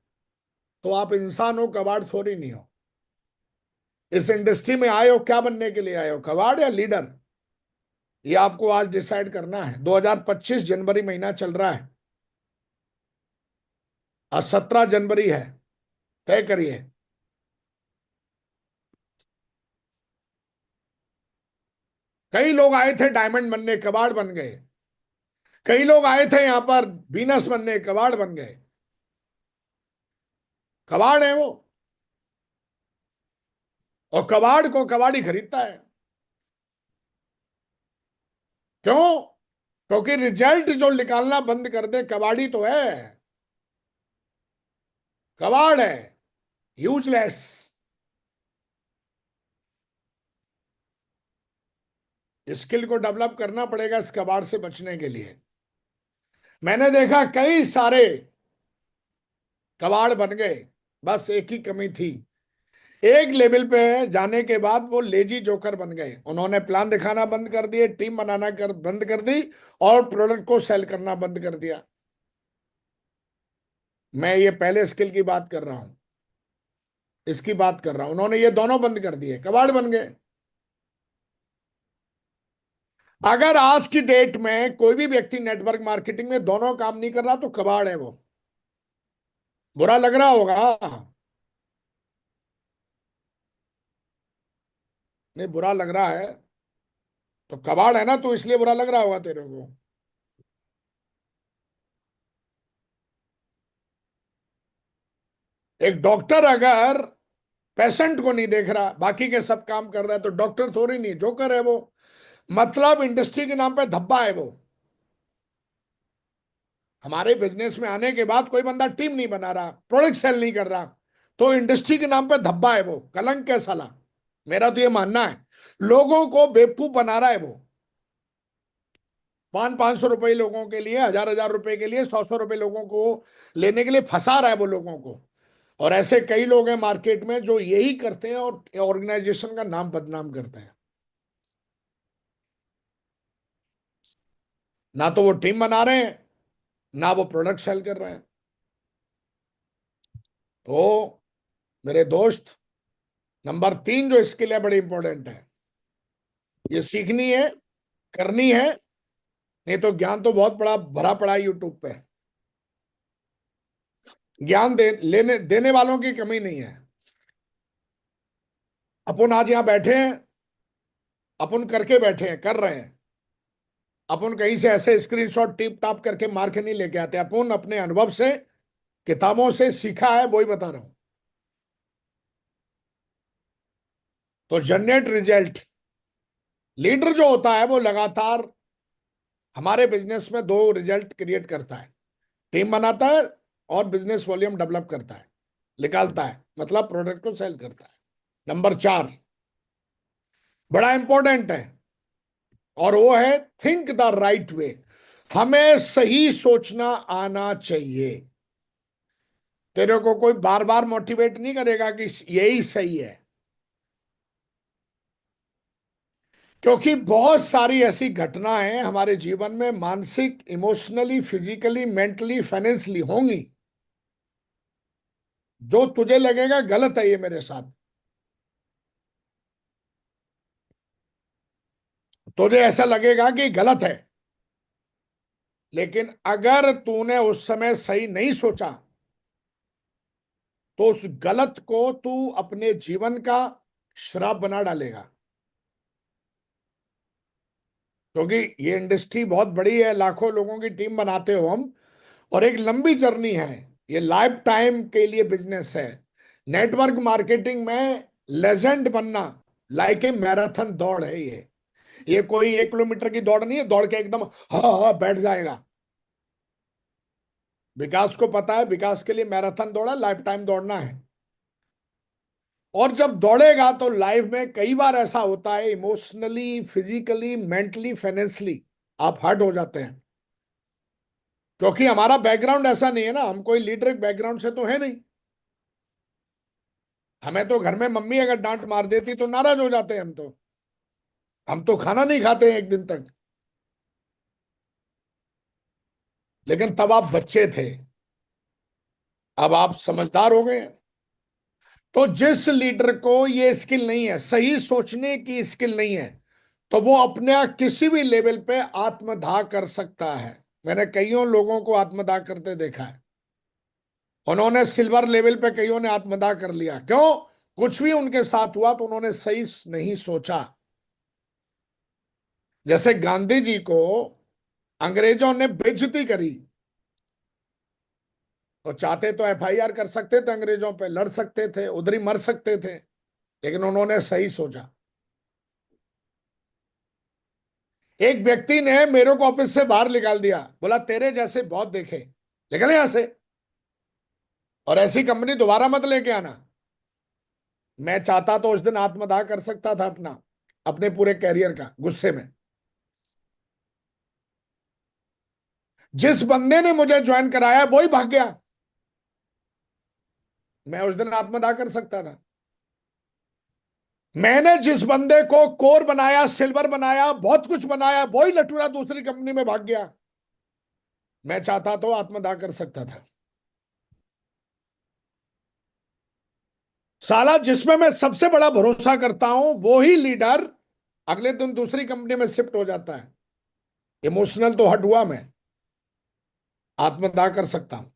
तो आप इंसान हो, कबाड़ थोड़ी नहीं हो। इस इंडस्ट्री में आए हो, क्या बनने के लिए आए हो, कबाड़ या लीडर? ये आपको आज डिसाइड करना है। 2025 जनवरी महीना चल रहा है, आज 17 जनवरी है। तय करिए। कई लोग आए थे डायमंड बनने, कबाड़ बन गए। कई लोग आए थे यहां पर बीनस बनने, कबाड़ बन गए। कबाड़ है वो। और कबाड़ को कबाड़ी खरीदता है। क्यों? क्योंकि रिजल्ट जो निकालना बंद कर दे, कबाड़ी तो है, कबाड़ है, यूजलेस। स्किल को डेवलप करना पड़ेगा इस कबाड़ से बचने के लिए। मैंने देखा कई सारे कबाड़ बन गए, बस एक ही कमी थी। एक लेवल पे जाने के बाद वो लेजी जोकर बन गए। उन्होंने प्लान दिखाना बंद कर दिए, टीम बनाना बंद कर दी, और प्रोडक्ट को सेल करना बंद कर दिया। मैं ये पहले स्किल की बात कर रहा हूं, इसकी बात कर रहा हूं। उन्होंने ये दोनों बंद कर दिए, कबाड़ बन गए। अगर आज की डेट में कोई भी व्यक्ति नेटवर्क मार्केटिंग में दोनों काम नहीं कर रहा तो कबाड़ है वो। बुरा लग रहा होगा। नहीं, बुरा लग रहा है तो कबाड़ है ना, तो इसलिए बुरा लग रहा होगा तेरे को। एक डॉक्टर अगर पेशेंट को नहीं देख रहा, बाकी के सब काम कर रहा है, तो डॉक्टर थोड़ी नहीं, जोकर है वो। मतलब इंडस्ट्री के नाम पे धब्बा है वो। हमारे बिजनेस में आने के बाद कोई बंदा टीम नहीं बना रहा, प्रोडक्ट सेल नहीं कर रहा, तो इंडस्ट्री के नाम पे धब्बा है वो, कलंक है साला। मेरा तो ये मानना है। लोगों को बेवकूफ बना रहा है वो। 500-500 रुपए लोगों के लिए, 1000-1000 रुपए के लिए, 100-100 रुपए लोगों को लेने के लिए फंसा रहा है वो लोगों को। और ऐसे कई लोग हैं मार्केट में जो यही करते हैं और ऑर्गेनाइजेशन का नाम बदनाम करते हैं। ना तो वो टीम बना रहे हैं, ना वो प्रोडक्ट सेल कर रहे हैं। तो मेरे दोस्त, नंबर 3 जो स्किल है बड़ी इंपॉर्टेंट है, ये सीखनी है, करनी है। नहीं तो ज्ञान तो बहुत बड़ा भरा पड़ा है यूट्यूब पे। ज्ञान लेने देने वालों की कमी नहीं है। अपन आज यहां बैठे हैं, अपन करके बैठे हैं, कर रहे हैं। अपन कहीं से ऐसे स्क्रीनशॉट टिप टाप करके मार के नहीं लेके आते, अपन अपने अनुभव से, किताबों से सीखा है, वही बता रहा हूं। तो जनरेट रिजल्ट। लीडर जो होता है वो लगातार हमारे बिजनेस में दो रिजल्ट क्रिएट करता है। टीम बनाता है और बिजनेस वॉल्यूम डेवलप करता है, निकालता है, मतलब प्रोडक्ट को सेल करता है। नंबर 4 बड़ा इंपॉर्टेंट है, और वो है थिंक द राइट वे। हमें सही सोचना आना चाहिए। तेरे को कोई बार बार मोटिवेट नहीं करेगा कि यही सही है, क्योंकि बहुत सारी ऐसी घटनाएं हमारे जीवन में मानसिक, इमोशनली, फिजिकली, मेंटली, फाइनेंशियली होंगी, जो तुझे लगेगा गलत है ये मेरे साथ। तुझे ऐसा लगेगा कि गलत है, लेकिन अगर तूने उस समय सही नहीं सोचा, तो उस गलत को तू अपने जीवन का श्राप बना डालेगा। क्योंकि ये इंडस्ट्री बहुत बड़ी है, लाखों लोगों की टीम बनाते हो हम, और एक लंबी जर्नी है। ये लाइफ टाइम के लिए बिजनेस है। नेटवर्क मार्केटिंग में लेजेंड बनना लाइक ए मैराथन दौड़ है ये कोई 1 किलोमीटर की दौड़ नहीं है, दौड़ के एकदम हाँ हाँ बैठ जाएगा। विकास को पता है, विकास के लिए मैराथन दौड़ा, लाइफ टाइम दौड़ना है। और जब दौड़ेगा तो लाइफ में कई बार ऐसा होता है, इमोशनली, फिजिकली, मेंटली, फाइनेंशियली आप हर्ट हो जाते हैं। क्योंकि हमारा बैकग्राउंड ऐसा नहीं है ना, हम कोई लीडर बैकग्राउंड से तो है नहीं। हमें तो घर में मम्मी अगर डांट मार देती तो नाराज हो जाते हैं हम तो खाना नहीं खाते हैं एक दिन तक। लेकिन तब आप बच्चे थे, अब आप समझदार हो गए हैं। तो जिस लीडर को ये स्किल नहीं है, सही सोचने की स्किल नहीं है, तो वो अपने किसी भी लेवल पे आत्मदाह कर सकता है। मैंने कईयों लोगों को आत्मदाह करते देखा है। उन्होंने सिल्वर लेवल पे कईयों ने आत्मदाह कर लिया। क्यों? कुछ भी उनके साथ हुआ तो उन्होंने सही नहीं सोचा। जैसे गांधी जी को अंग्रेजों ने बेइज्जती करी, तो चाहते तो एफआईआर कर सकते थे, अंग्रेजों पे लड़ सकते थे, उधर ही मर सकते थे, लेकिन उन्होंने सही सोचा। एक व्यक्ति ने मेरे को ऑफिस से बाहर निकाल दिया, बोला तेरे जैसे बहुत देखे, निकल यहां से, और ऐसी कंपनी दोबारा मत लेके आना। मैं चाहता तो उस दिन आत्मदाह कर सकता था अपना, अपने पूरे कैरियर का, गुस्से में। जिस बंदे ने मुझे ज्वाइन कराया वो ही भाग गया, मैं उस दिन आत्मदाह कर सकता था। मैंने जिस बंदे को कोर बनाया, सिल्वर बनाया, बहुत कुछ बनाया, वो ही लटूरा दूसरी कंपनी में भाग गया, मैं चाहता तो आत्मदाह कर सकता था। साला जिसमें मैं सबसे बड़ा भरोसा करता हूं वो ही लीडर अगले दिन दूसरी कंपनी में शिफ्ट हो जाता है। इमोशनल तो हट हुआ मैं, आत्मदाह कर सकता हूं।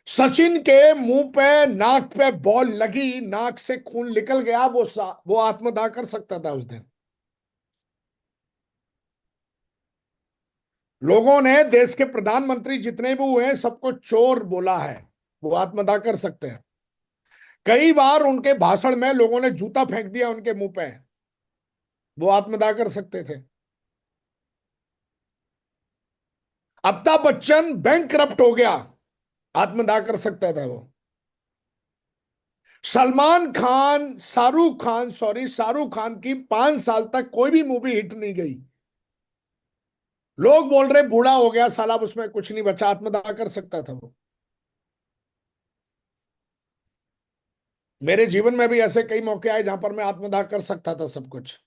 सचिन के मुंह पे, नाक पे बॉल लगी, नाक से खून निकल गया, वो आत्मदाह कर सकता था उस दिन। लोगों ने देश के प्रधानमंत्री जितने भी हुए हैं सबको चोर बोला है, वो आत्मदाह कर सकते हैं। कई बार उनके भाषण में लोगों ने जूता फेंक दिया उनके मुंह पे, वो आत्मदाह कर सकते थे। अमिताभ बच्चन बैंक करप्ट हो गया, आत्मदाह कर सकता था वो। सलमान खान, शाहरुख खान, सॉरी, शाहरुख खान की 5 साल तक कोई भी मूवी हिट नहीं गई, लोग बोल रहे बूढ़ा हो गया साला, अब उसमें कुछ नहीं बचा, आत्मदाह कर सकता था वो। मेरे जीवन में भी ऐसे कई मौके आए जहां पर मैं आत्मदाह कर सकता था सब कुछ,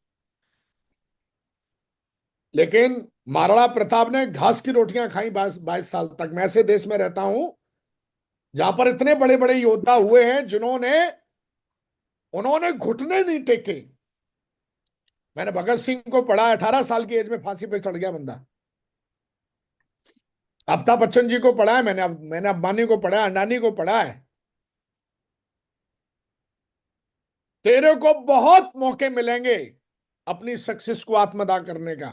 लेकिन महाराणा प्रताप ने घास की रोटियां खाई 22 22 साल तक। मैं ऐसे देश में रहता हूं जहां पर इतने बड़े बड़े योद्धा हुए हैं जिन्होंने, उन्होंने घुटने नहीं टेके। मैंने भगत सिंह को पढ़ा, 18 साल की एज में फांसी पे चढ़ गया बंदा। अमिताभ बच्चन जी को पढ़ा है मैंने अंबानी को पढ़ा है, अंडानी को पढ़ा है। तेरे को बहुत मौके मिलेंगे अपनी सक्सेस को आत्मदाह करने का,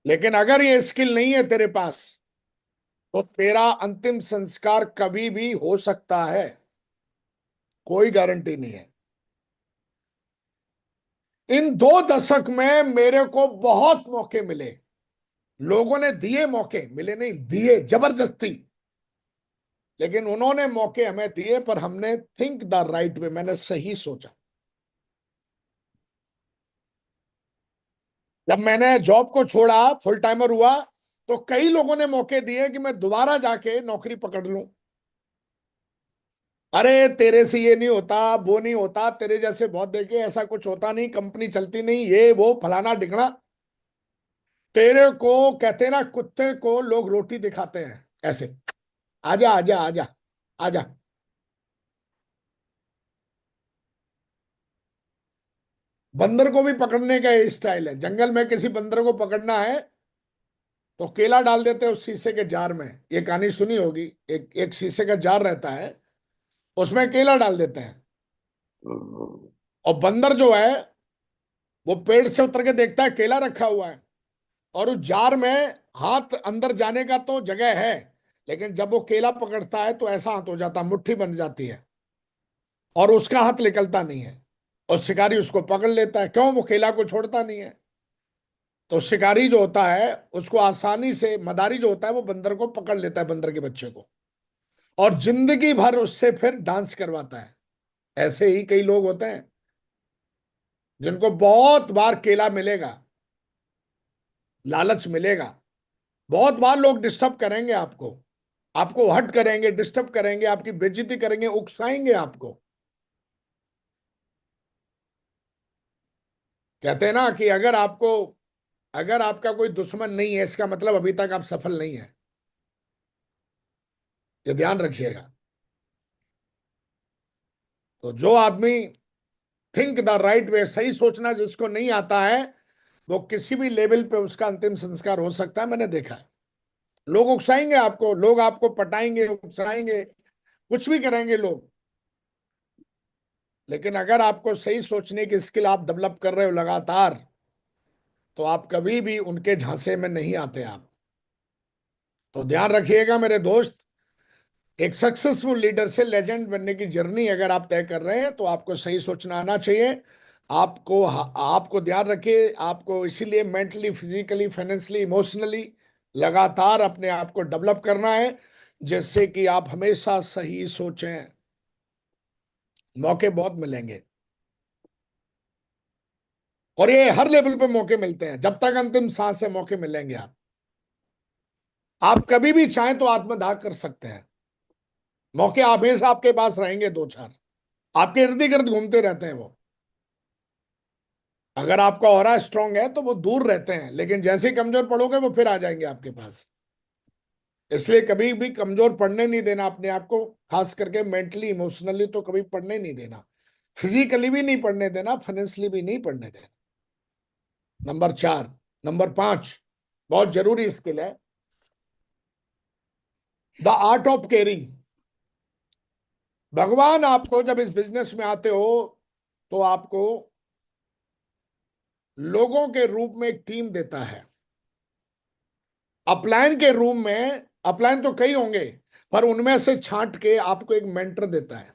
लेकिन अगर ये स्किल नहीं है तेरे पास, तो तेरा अंतिम संस्कार कभी भी हो सकता है, कोई गारंटी नहीं है। इन 2 दशक में मेरे को बहुत मौके मिले, लोगों ने दिए मौके, मिले नहीं, दिए जबरदस्ती, लेकिन उन्होंने मौके हमें दिए, पर हमने थिंक द राइट वे, मैंने सही सोचा। जब मैंने जॉब को छोड़ा, फुल टाइमर हुआ, तो कई लोगों ने मौके दिए कि मैं दोबारा जाके नौकरी पकड़ लूं। अरे तेरे से ये नहीं होता, वो नहीं होता, तेरे जैसे बहुत देखे, ऐसा कुछ होता नहीं, कंपनी चलती नहीं, ये वो फलाना ढिकना। तेरे को कहते ना, कुत्ते को लोग रोटी दिखाते हैं ऐसे, आजा आजा आजा आजा। बंदर को भी पकड़ने का ये स्टाइल है, जंगल में किसी बंदर को पकड़ना है तो केला डाल देते हैं उस शीशे के जार में। ये कहानी सुनी होगी, एक एक शीशे का जार रहता है, उसमें केला डाल देते हैं, और बंदर जो है वो पेड़ से उतर के देखता है केला रखा हुआ है, और उस जार में हाथ अंदर जाने का तो जगह है, लेकिन जब वो केला पकड़ता है तो ऐसा हाथ हो जाता, मुट्ठी बन जाती है, और उसका हाथ निकलता नहीं है, और शिकारी उसको पकड़ लेता है। क्यों? वो केला को छोड़ता नहीं है। तो शिकारी जो होता है उसको आसानी से, मदारी जो होता है वो बंदर को पकड़ लेता है, बंदर के बच्चे को, और जिंदगी भर उससे फिर डांस करवाता है। ऐसे ही कई लोग होते हैं जिनको बहुत बार केला मिलेगा, लालच मिलेगा, बहुत बार लोग डिस्टर्ब करेंगे आपको, आपको हर्ट करेंगे, डिस्टर्ब करेंगे, आपकी बेइज्जती करेंगे, उकसाएंगे आपको। कहते हैं ना कि अगर आपका कोई दुश्मन नहीं है, इसका मतलब अभी तक आप सफल नहीं है, ये ध्यान रखिएगा। तो जो आदमी थिंक द राइट वे, सही सोचना जिसको नहीं आता है, वो किसी भी लेवल पे उसका अंतिम संस्कार हो सकता है, मैंने देखा है। लोग उकसाएंगे आपको, लोग आपको पटाएंगे, उकसाएंगे, कुछ भी करेंगे लोग, लेकिन अगर आपको सही सोचने की स्किल आप डेवलप कर रहे हो लगातार, तो आप कभी भी उनके झांसे में नहीं आते आप। तो ध्यान रखिएगा मेरे दोस्त, एक सक्सेसफुल लीडर से लेजेंड बनने की जर्नी अगर आप तय कर रहे हैं तो आपको सही सोचना आना चाहिए। आपको आपको ध्यान रखिए, आपको इसीलिए मेंटली, फिजिकली, फाइनेंशियली, इमोशनली लगातार अपने आप को डेवलप करना है, जिससे कि आप हमेशा सही सोचें। मौके बहुत मिलेंगे, और ये हर लेवल पे मौके मिलते हैं, जब तक अंतिम सांस से मौके मिलेंगे। आप कभी भी चाहें तो आत्मदाह कर सकते हैं। मौके हमेशा आपके पास रहेंगे, दो चार आपके इर्द गिर्द घूमते रहते हैं वो। अगर आपका ऑरा स्ट्रांग है तो वो दूर रहते हैं, लेकिन जैसे ही कमजोर पड़ोगे वो फिर आ जाएंगे आपके पास। इसलिए कभी भी कमजोर पड़ने नहीं देना अपने आप को, खास करके मेंटली, इमोशनली तो कभी पड़ने नहीं देना, फिजिकली भी नहीं पड़ने देना, फाइनेंशियली भी नहीं पड़ने देना। नंबर 4, नंबर 5 बहुत जरूरी स्किल है, द आर्ट ऑफ केयरिंग। भगवान आपको जब इस बिजनेस में आते हो तो आपको लोगों के रूप में एक टीम देता है। अपलाइन के रूम में, अपलाइन तो कई होंगे, पर उनमें से छांट के आपको एक मेंटर देता है।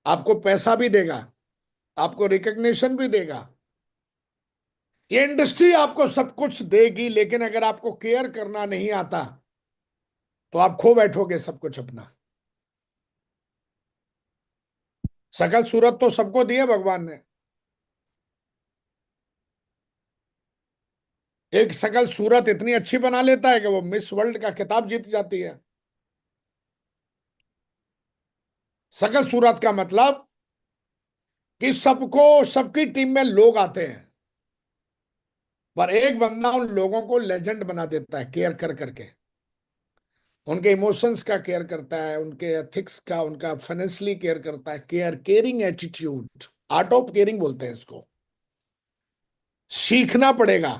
आपको पैसा भी देगा, आपको रिकग्निशन भी देगा, ये इंडस्ट्री आपको सब कुछ देगी, लेकिन अगर आपको केयर करना नहीं आता तो आप खो बैठोगे सब कुछ अपना। शकल सूरत तो सबको दी है भगवान ने। एक शकल सूरत इतनी अच्छी बना लेता है कि वो मिस वर्ल्ड का खिताब जीत जाती है। शकल सूरत का मतलब कि सबको, सबकी टीम में लोग आते हैं, पर एक बंदा उन लोगों को लेजेंड बना देता है, केयर कर करके। उनके इमोशंस का केयर करता है, उनके एथिक्स का, उनका फाइनेंशियली केयर करता है। Care, caring attitude, art of caring बोलते हैं इसको। सीखना पड़ेगा।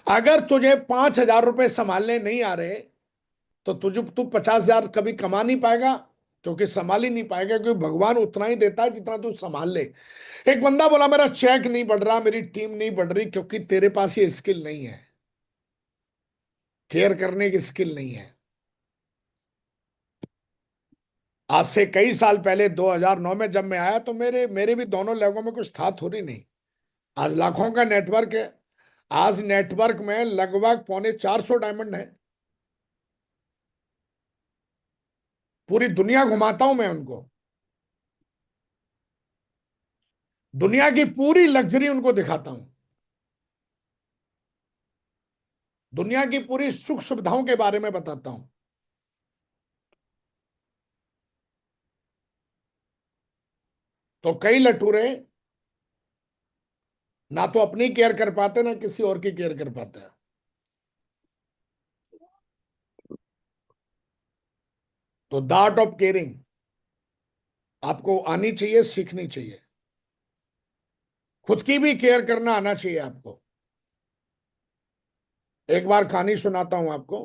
अगर तुझे 5,000 रुपए संभालने नहीं आ रहे तो तू 50,000 कभी कमा नहीं पाएगा, क्योंकि संभाल ही नहीं पाएगा, क्योंकि भगवान उतना ही देता है जितना तू संभाल ले। एक बंदा बोला मेरा चेक नहीं बढ़ रहा, मेरी टीम नहीं बढ़ रही, क्योंकि तेरे पास ये स्किल नहीं है, केयर करने की स्किल नहीं है। आज से कई साल पहले 2009 में जब मैं आया तो मेरे मेरे भी दोनों लेगों में कुछ था थोड़ी नहीं। आज लाखों का नेटवर्क है। आज नेटवर्क में लगभग 350 डायमंड है। पूरी दुनिया घुमाता हूं मैं उनको, दुनिया की पूरी लग्जरी उनको दिखाता हूं, दुनिया की पूरी सुख सुविधाओं के बारे में बताता हूं। तो कई लटूरे ना तो अपनी केयर कर पाते, ना किसी और की केयर कर पाते हैं। तो द आर्ट ऑफ केयरिंग आपको आनी चाहिए, सीखनी चाहिए। खुद की भी केयर करना आना चाहिए आपको। एक बार कहानी सुनाता हूं आपको।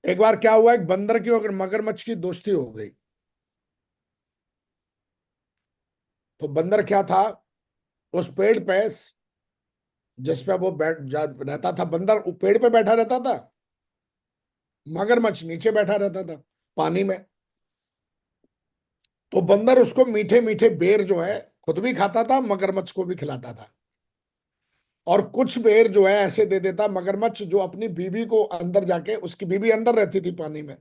एक बार क्या हुआ, एक बंदर की और मगरमच्छ की दोस्ती हो गई। तो बंदर क्या था, उस पेड़ पे जिस पे वो रहता था, बंदर पेड़ पे बैठा रहता था, मगरमच्छ नीचे बैठा रहता था पानी में। तो बंदर उसको मीठे मीठे बेर जो है खुद भी खाता था, मगरमच्छ को भी खिलाता था। और कुछ बेर जो है ऐसे दे देता मगरमच्छ, जो अपनी बीवी को अंदर जाके, उसकी बीवी अंदर रहती थी पानी में,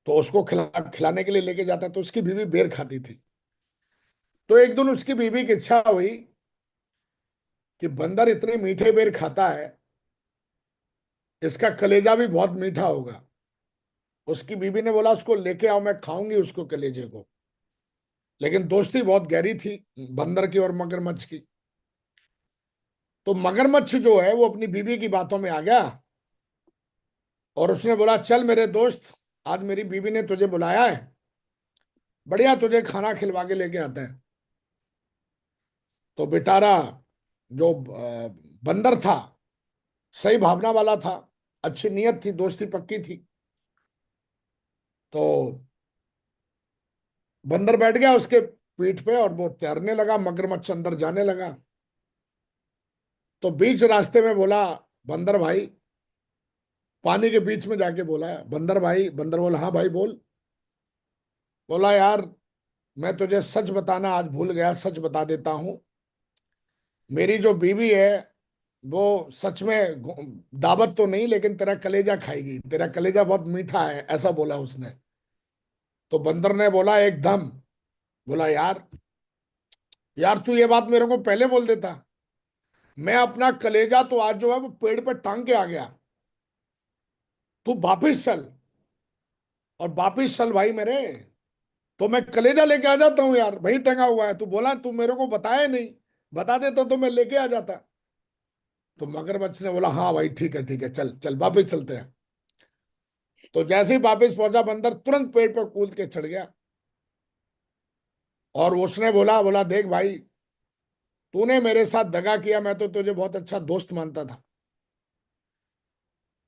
तो उसको खिलाने के लिए लेके जाता, तो उसकी बीवी बेर खाती थी। तो एक दिन उसकी बीवी की इच्छा हुई कि बंदर इतने मीठे बेर खाता है, इसका कलेजा भी बहुत मीठा होगा। उसकी बीवी ने बोला उसको लेके आओ, मैं खाऊंगी उसको, कलेजे को। लेकिन दोस्ती बहुत गहरी थी बंदर की और मगरमच्छ की। तो मगरमच्छ जो है वो अपनी बीवी की बातों में आ गया, और उसने बोला चल मेरे दोस्त, आज मेरी बीवी ने तुझे बुलाया है, बढ़िया तुझे खाना खिलवा के लेके आते हैं। तो बेचारा जो बंदर था, सही भावना वाला था, अच्छी नीयत थी, दोस्ती पक्की थी। तो बंदर बैठ गया उसके पीठ पे और वो तैरने लगा, मगरमच्छ अंदर जाने लगा। तो बीच रास्ते में बोला बंदर भाई, पानी के बीच में जाके बोला बंदर भाई, बंदर बोला हाँ भाई बोल। बोला यार, मैं तुझे सच बताना आज भूल गया, सच बता देता हूं। मेरी जो बीवी है वो सच में दावत तो नहीं, लेकिन तेरा कलेजा खाएगी, तेरा कलेजा बहुत मीठा है, ऐसा बोला उसने। तो बंदर ने बोला एकदम, बोला यार, यार तू ये बात मेरे को पहले बोल देता। मैं अपना कलेजा तो आज जो है वो पेड़ पे टांग के आ गया। तू वापिस चल, और वापिस चल भाई मेरे, तो मैं कलेजा लेके आ जाता हूँ यार, वही टंगा हुआ है। तू बोला, तू मेरे को बताया नहीं, बता देता तो मैं लेके आ जाता। तो मगरमच्छ ने बोला हाँ भाई ठीक है ठीक है, चल चल वापिस चलते हैं। तो जैसे ही वापिस पहुंचा बंदर तुरंत पेड़ पर कूद के चढ़ गया। और उसने बोला, बोला देख भाई, तूने मेरे साथ दगा किया, मैं तो तुझे बहुत अच्छा दोस्त मानता था।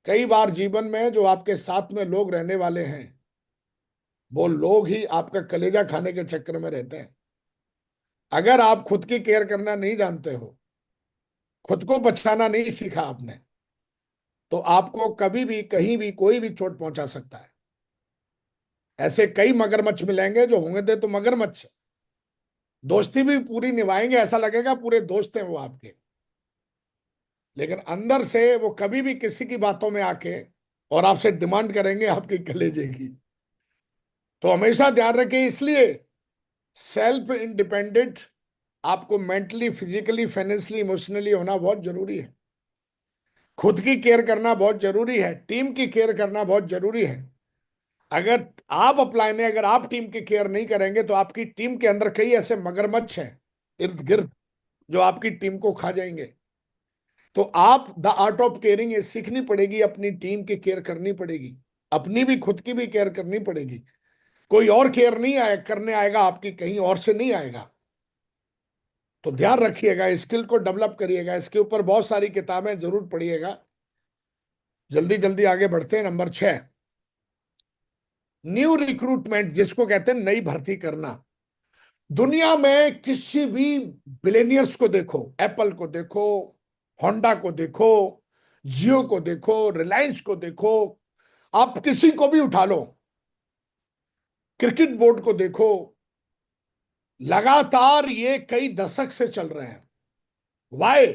कई बार जीवन में जो आपके साथ में लोग रहने वाले हैं, वो लोग ही आपका कलेजा खाने के चक्कर में रहते हैं। अगर आप खुद की केयर करना नहीं जानते हो, खुद को बचाना नहीं सीखा आपने, तो आपको कभी भी कहीं भी कोई भी चोट पहुंचा सकता है। ऐसे कई मगरमच्छ मिलेंगे जो होंगे थे तो मगरमच्छ, दोस्ती भी पूरी निभाएंगे, ऐसा लगेगा पूरे दोस्त हैं वो आपके, लेकिन अंदर से वो कभी भी किसी की बातों में आके और आपसे डिमांड करेंगे आपकी कलेजे की। तो हमेशा ध्यान रखें, इसलिए सेल्फ इंडिपेंडेंट आपको मेंटली, फिजिकली, फाइनेंशियली, इमोशनली होना बहुत जरूरी है। खुद की केयर करना बहुत जरूरी है, टीम की केयर करना बहुत जरूरी है। अगर आप अपलाइन है, अगर आप टीम की केयर नहीं करेंगे तो आपकी टीम के अंदर कई ऐसे मगरमच्छ हैं इर्द गिर्द जो आपकी टीम को खा जाएंगे। तो आप द आर्ट ऑफ केयरिंग ये सीखनी पड़ेगी, अपनी टीम की केयर करनी पड़ेगी, अपनी भी, खुद की भी केयर करनी पड़ेगी। कोई और केयर नहीं आए करने आएगा आपकी, कहीं और से नहीं आएगा। तो ध्यान रखिएगा, स्किल को डेवलप करिएगा, इसके ऊपर बहुत सारी किताबें जरूर पढ़िएगा। जल्दी जल्दी आगे बढ़ते हैं। नंबर 6, न्यू रिक्रूटमेंट, जिसको कहते हैं नई भर्ती करना। दुनिया में किसी भी बिलेनियर्स को देखो, एप्पल को देखो, होंडा को देखो, जियो को देखो, रिलायंस को देखो, आप किसी को भी उठा लो, क्रिकेट बोर्ड को देखो, लगातार ये कई दशक से चल रहे हैं। वाई?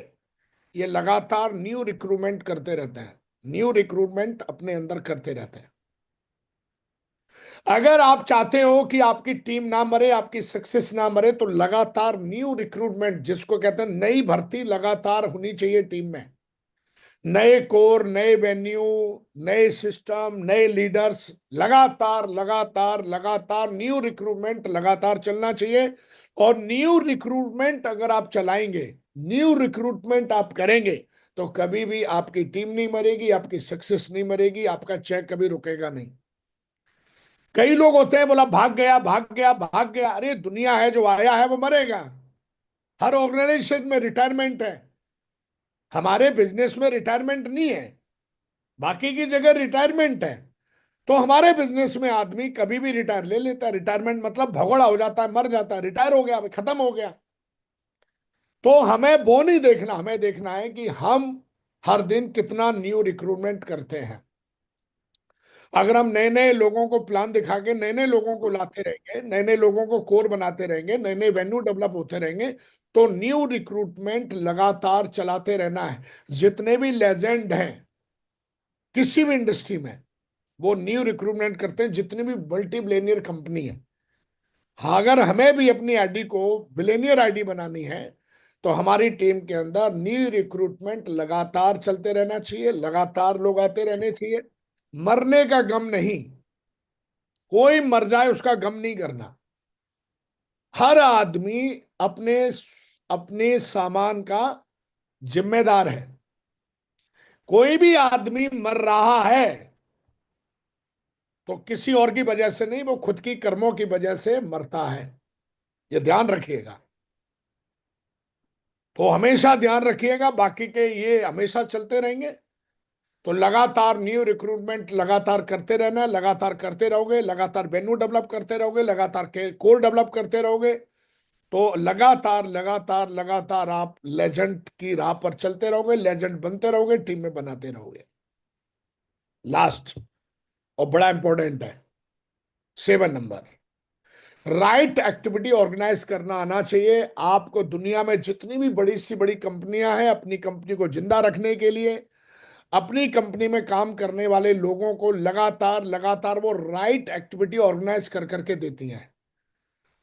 ये लगातार न्यू रिक्रूटमेंट करते रहते हैं, न्यू रिक्रूटमेंट अपने अंदर करते रहते हैं। अगर आप चाहते हो कि आपकी टीम ना मरे, आपकी सक्सेस ना मरे, तो लगातार न्यू रिक्रूटमेंट, जिसको कहते हैं नई भर्ती, लगातार होनी चाहिए टीम में। नए कोर, नए वेन्यू, नए सिस्टम, नए लीडर्स, लगातार लगातार लगातार न्यू रिक्रूटमेंट लगातार चलना चाहिए। और न्यू रिक्रूटमेंट अगर आप चलाएंगे, न्यू रिक्रूटमेंट आप करेंगे, तो कभी भी आपकी टीम नहीं मरेगी, आपकी सक्सेस नहीं मरेगी, आपका चेक कभी रुकेगा नहीं। कई लोग होते हैं बोला भाग गया भाग गया भाग गया, अरे दुनिया है, जो आया है वो मरेगा। हर ऑर्गेनाइजेशन में रिटायरमेंट है, हमारे बिजनेस में रिटायरमेंट नहीं है, बाकी की जगह रिटायरमेंट है। तो हमारे बिजनेस में आदमी कभी भी रिटायर ले लेता है। रिटायरमेंट मतलब भगोड़ा हो जाता है, मर जाता है, रिटायर हो गया, खत्म हो गया। तो हमें वो नहीं देखना, हमें देखना है कि हम हर दिन कितना न्यू रिक्रूटमेंट करते हैं। अगर हम नए नए लोगों को प्लान दिखा के नए नए लोगों को लाते रहेंगे, नए नए लोगों को कोर बनाते रहेंगे, नए नए वेन्यू डेवलप होते रहेंगे, तो न्यू रिक्रूटमेंट लगातार चलाते रहना है। जितने भी लेजेंड हैं किसी भी इंडस्ट्री में, वो न्यू रिक्रूटमेंट करते हैं, जितनी भी मल्टी बिलियनियर कंपनी है। हाँ, अगर हमें भी अपनी आईडी को बिलियनियर आईडी बनानी है, तो हमारी टीम के अंदर न्यू रिक्रूटमेंट लगातार चलते रहना चाहिए, लगातार लोग आते रहने चाहिए। मरने का गम नहीं, कोई मर जाए उसका गम नहीं करना। हर आदमी अपने अपने सामान का जिम्मेदार है। कोई भी आदमी मर रहा है तो किसी और की वजह से नहीं, वो खुद की कर्मों की वजह से मरता है, ये ध्यान रखिएगा। तो हमेशा ध्यान रखिएगा, बाकी के ये हमेशा चलते रहेंगे। तो लगातार न्यू रिक्रूटमेंट लगातार करते रहना, लगातार करते रहोगे, लगातार वेन्यू डेवलप करते रहोगे, लगातार कोर डेवलप करते रहोगे, तो लगातार लगातार लगातार आप लेजेंड की राह पर चलते रहोगे, लेजेंड बनते रहोगे, टीम में बनाते रहोगे। लास्ट और बड़ा इंपॉर्टेंट है, 7 नंबर, राइट एक्टिविटी ऑर्गेनाइज करना आना चाहिए आपको। दुनिया में जितनी भी बड़ी सी बड़ी कंपनियां हैं, अपनी कंपनी को जिंदा रखने के लिए अपनी कंपनी में काम करने वाले लोगों को लगातार लगातार वो राइट एक्टिविटी ऑर्गेनाइज कर करके देती हैं।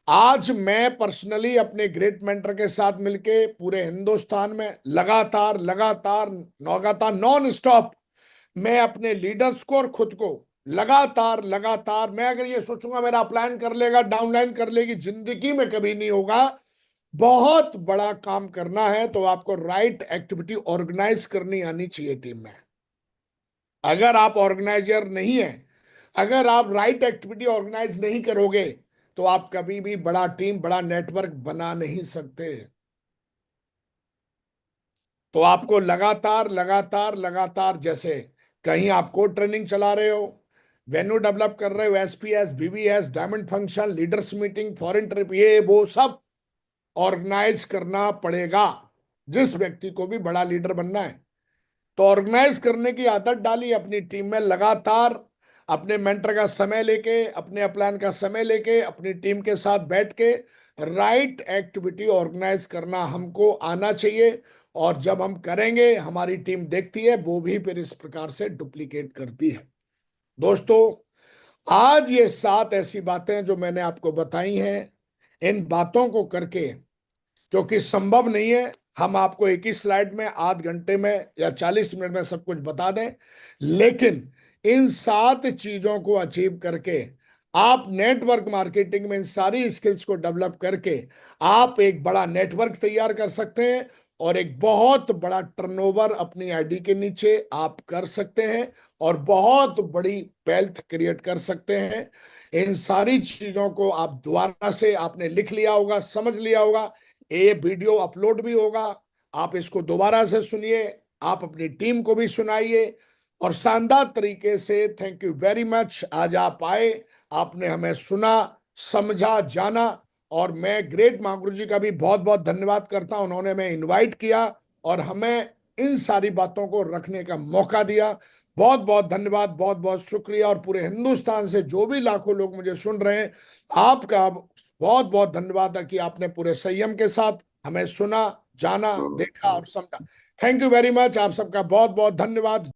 आज मैं पर्सनली अपने ग्रेट मेंटर के साथ मिलके पूरे हिंदुस्तान में लगातार लगातार लगातार नॉन स्टॉप मैं अपने लीडर्स को और खुद को लगातार लगातार, मैं अगर ये सोचूंगा मेरा अपलाइन कर लेगा डाउनलाइन कर लेगी, जिंदगी में कभी नहीं होगा। बहुत बड़ा काम करना है तो आपको राइट एक्टिविटी ऑर्गेनाइज करनी आनी चाहिए टीम में। अगर आप ऑर्गेनाइजर नहीं है, अगर आप राइट एक्टिविटी ऑर्गेनाइज नहीं करोगे, तो आप कभी भी बड़ा टीम बड़ा नेटवर्क बना नहीं सकते। तो आपको लगातार लगातार लगातार, जैसे कहीं आपको ट्रेनिंग चला रहे हो, वेन्यू डेवलप कर रहे हो, SPS, BBS, diamond function, leaders meeting, foreign trip, ये वो सब ऑर्गेनाइज करना पड़ेगा जिस व्यक्ति को भी बड़ा लीडर बनना है। तो ऑर्गेनाइज करने की आदत डाली अपनी टीम में, लगातार अपने मेंटर का समय लेके, अपने अपलाइन का समय लेके, अपनी टीम के साथ बैठ के राइट एक्टिविटी ऑर्गेनाइज करना हमको आना चाहिए। और जब हम करेंगे हमारी टीम देखती है, वो भी फिर इस प्रकार से डुप्लीकेट करती है। दोस्तों, आज ये 7 ऐसी बातें जो मैंने आपको बताई हैं, इन बातों को करके, क्योंकि संभव नहीं है हम आपको एक ही स्लाइड में आध घंटे में या 40 मिनट में सब कुछ बता दें, लेकिन इन 7 चीजों को अचीव करके आप नेटवर्क मार्केटिंग में इन सारी स्किल्स को डेवलप करके आप एक बड़ा नेटवर्क तैयार कर सकते हैं और एक बहुत बड़ा टर्नओवर अपनी आईडी के नीचे आप कर सकते हैं और बहुत बड़ी वेल्थ क्रिएट कर सकते हैं। इन सारी चीजों को आप दोबारा से आपने लिख लिया होगा, समझ लिया होगा, ये वीडियो अपलोड भी होगा, आप इसको दोबारा से सुनिए, आप अपनी टीम को भी सुनाइए और शानदार तरीके से। थैंक यू वेरी मच, आज आप आए, आपने हमें सुना, समझा, जाना, और मैं ग्रेट महागुरु जी का भी बहुत बहुत धन्यवाद करता हूं, उन्होंने हमें इनवाइट किया और हमें इन सारी बातों को रखने का मौका दिया। बहुत बहुत धन्यवाद, बहुत बहुत शुक्रिया। और पूरे हिंदुस्तान से जो भी लाखों लोग मुझे सुन रहे हैं, आपका बहुत बहुत धन्यवाद है कि आपने पूरे संयम के साथ हमें सुना, जाना, देखा और समझा। थैंक यू वेरी मच, आप सबका बहुत बहुत धन्यवाद।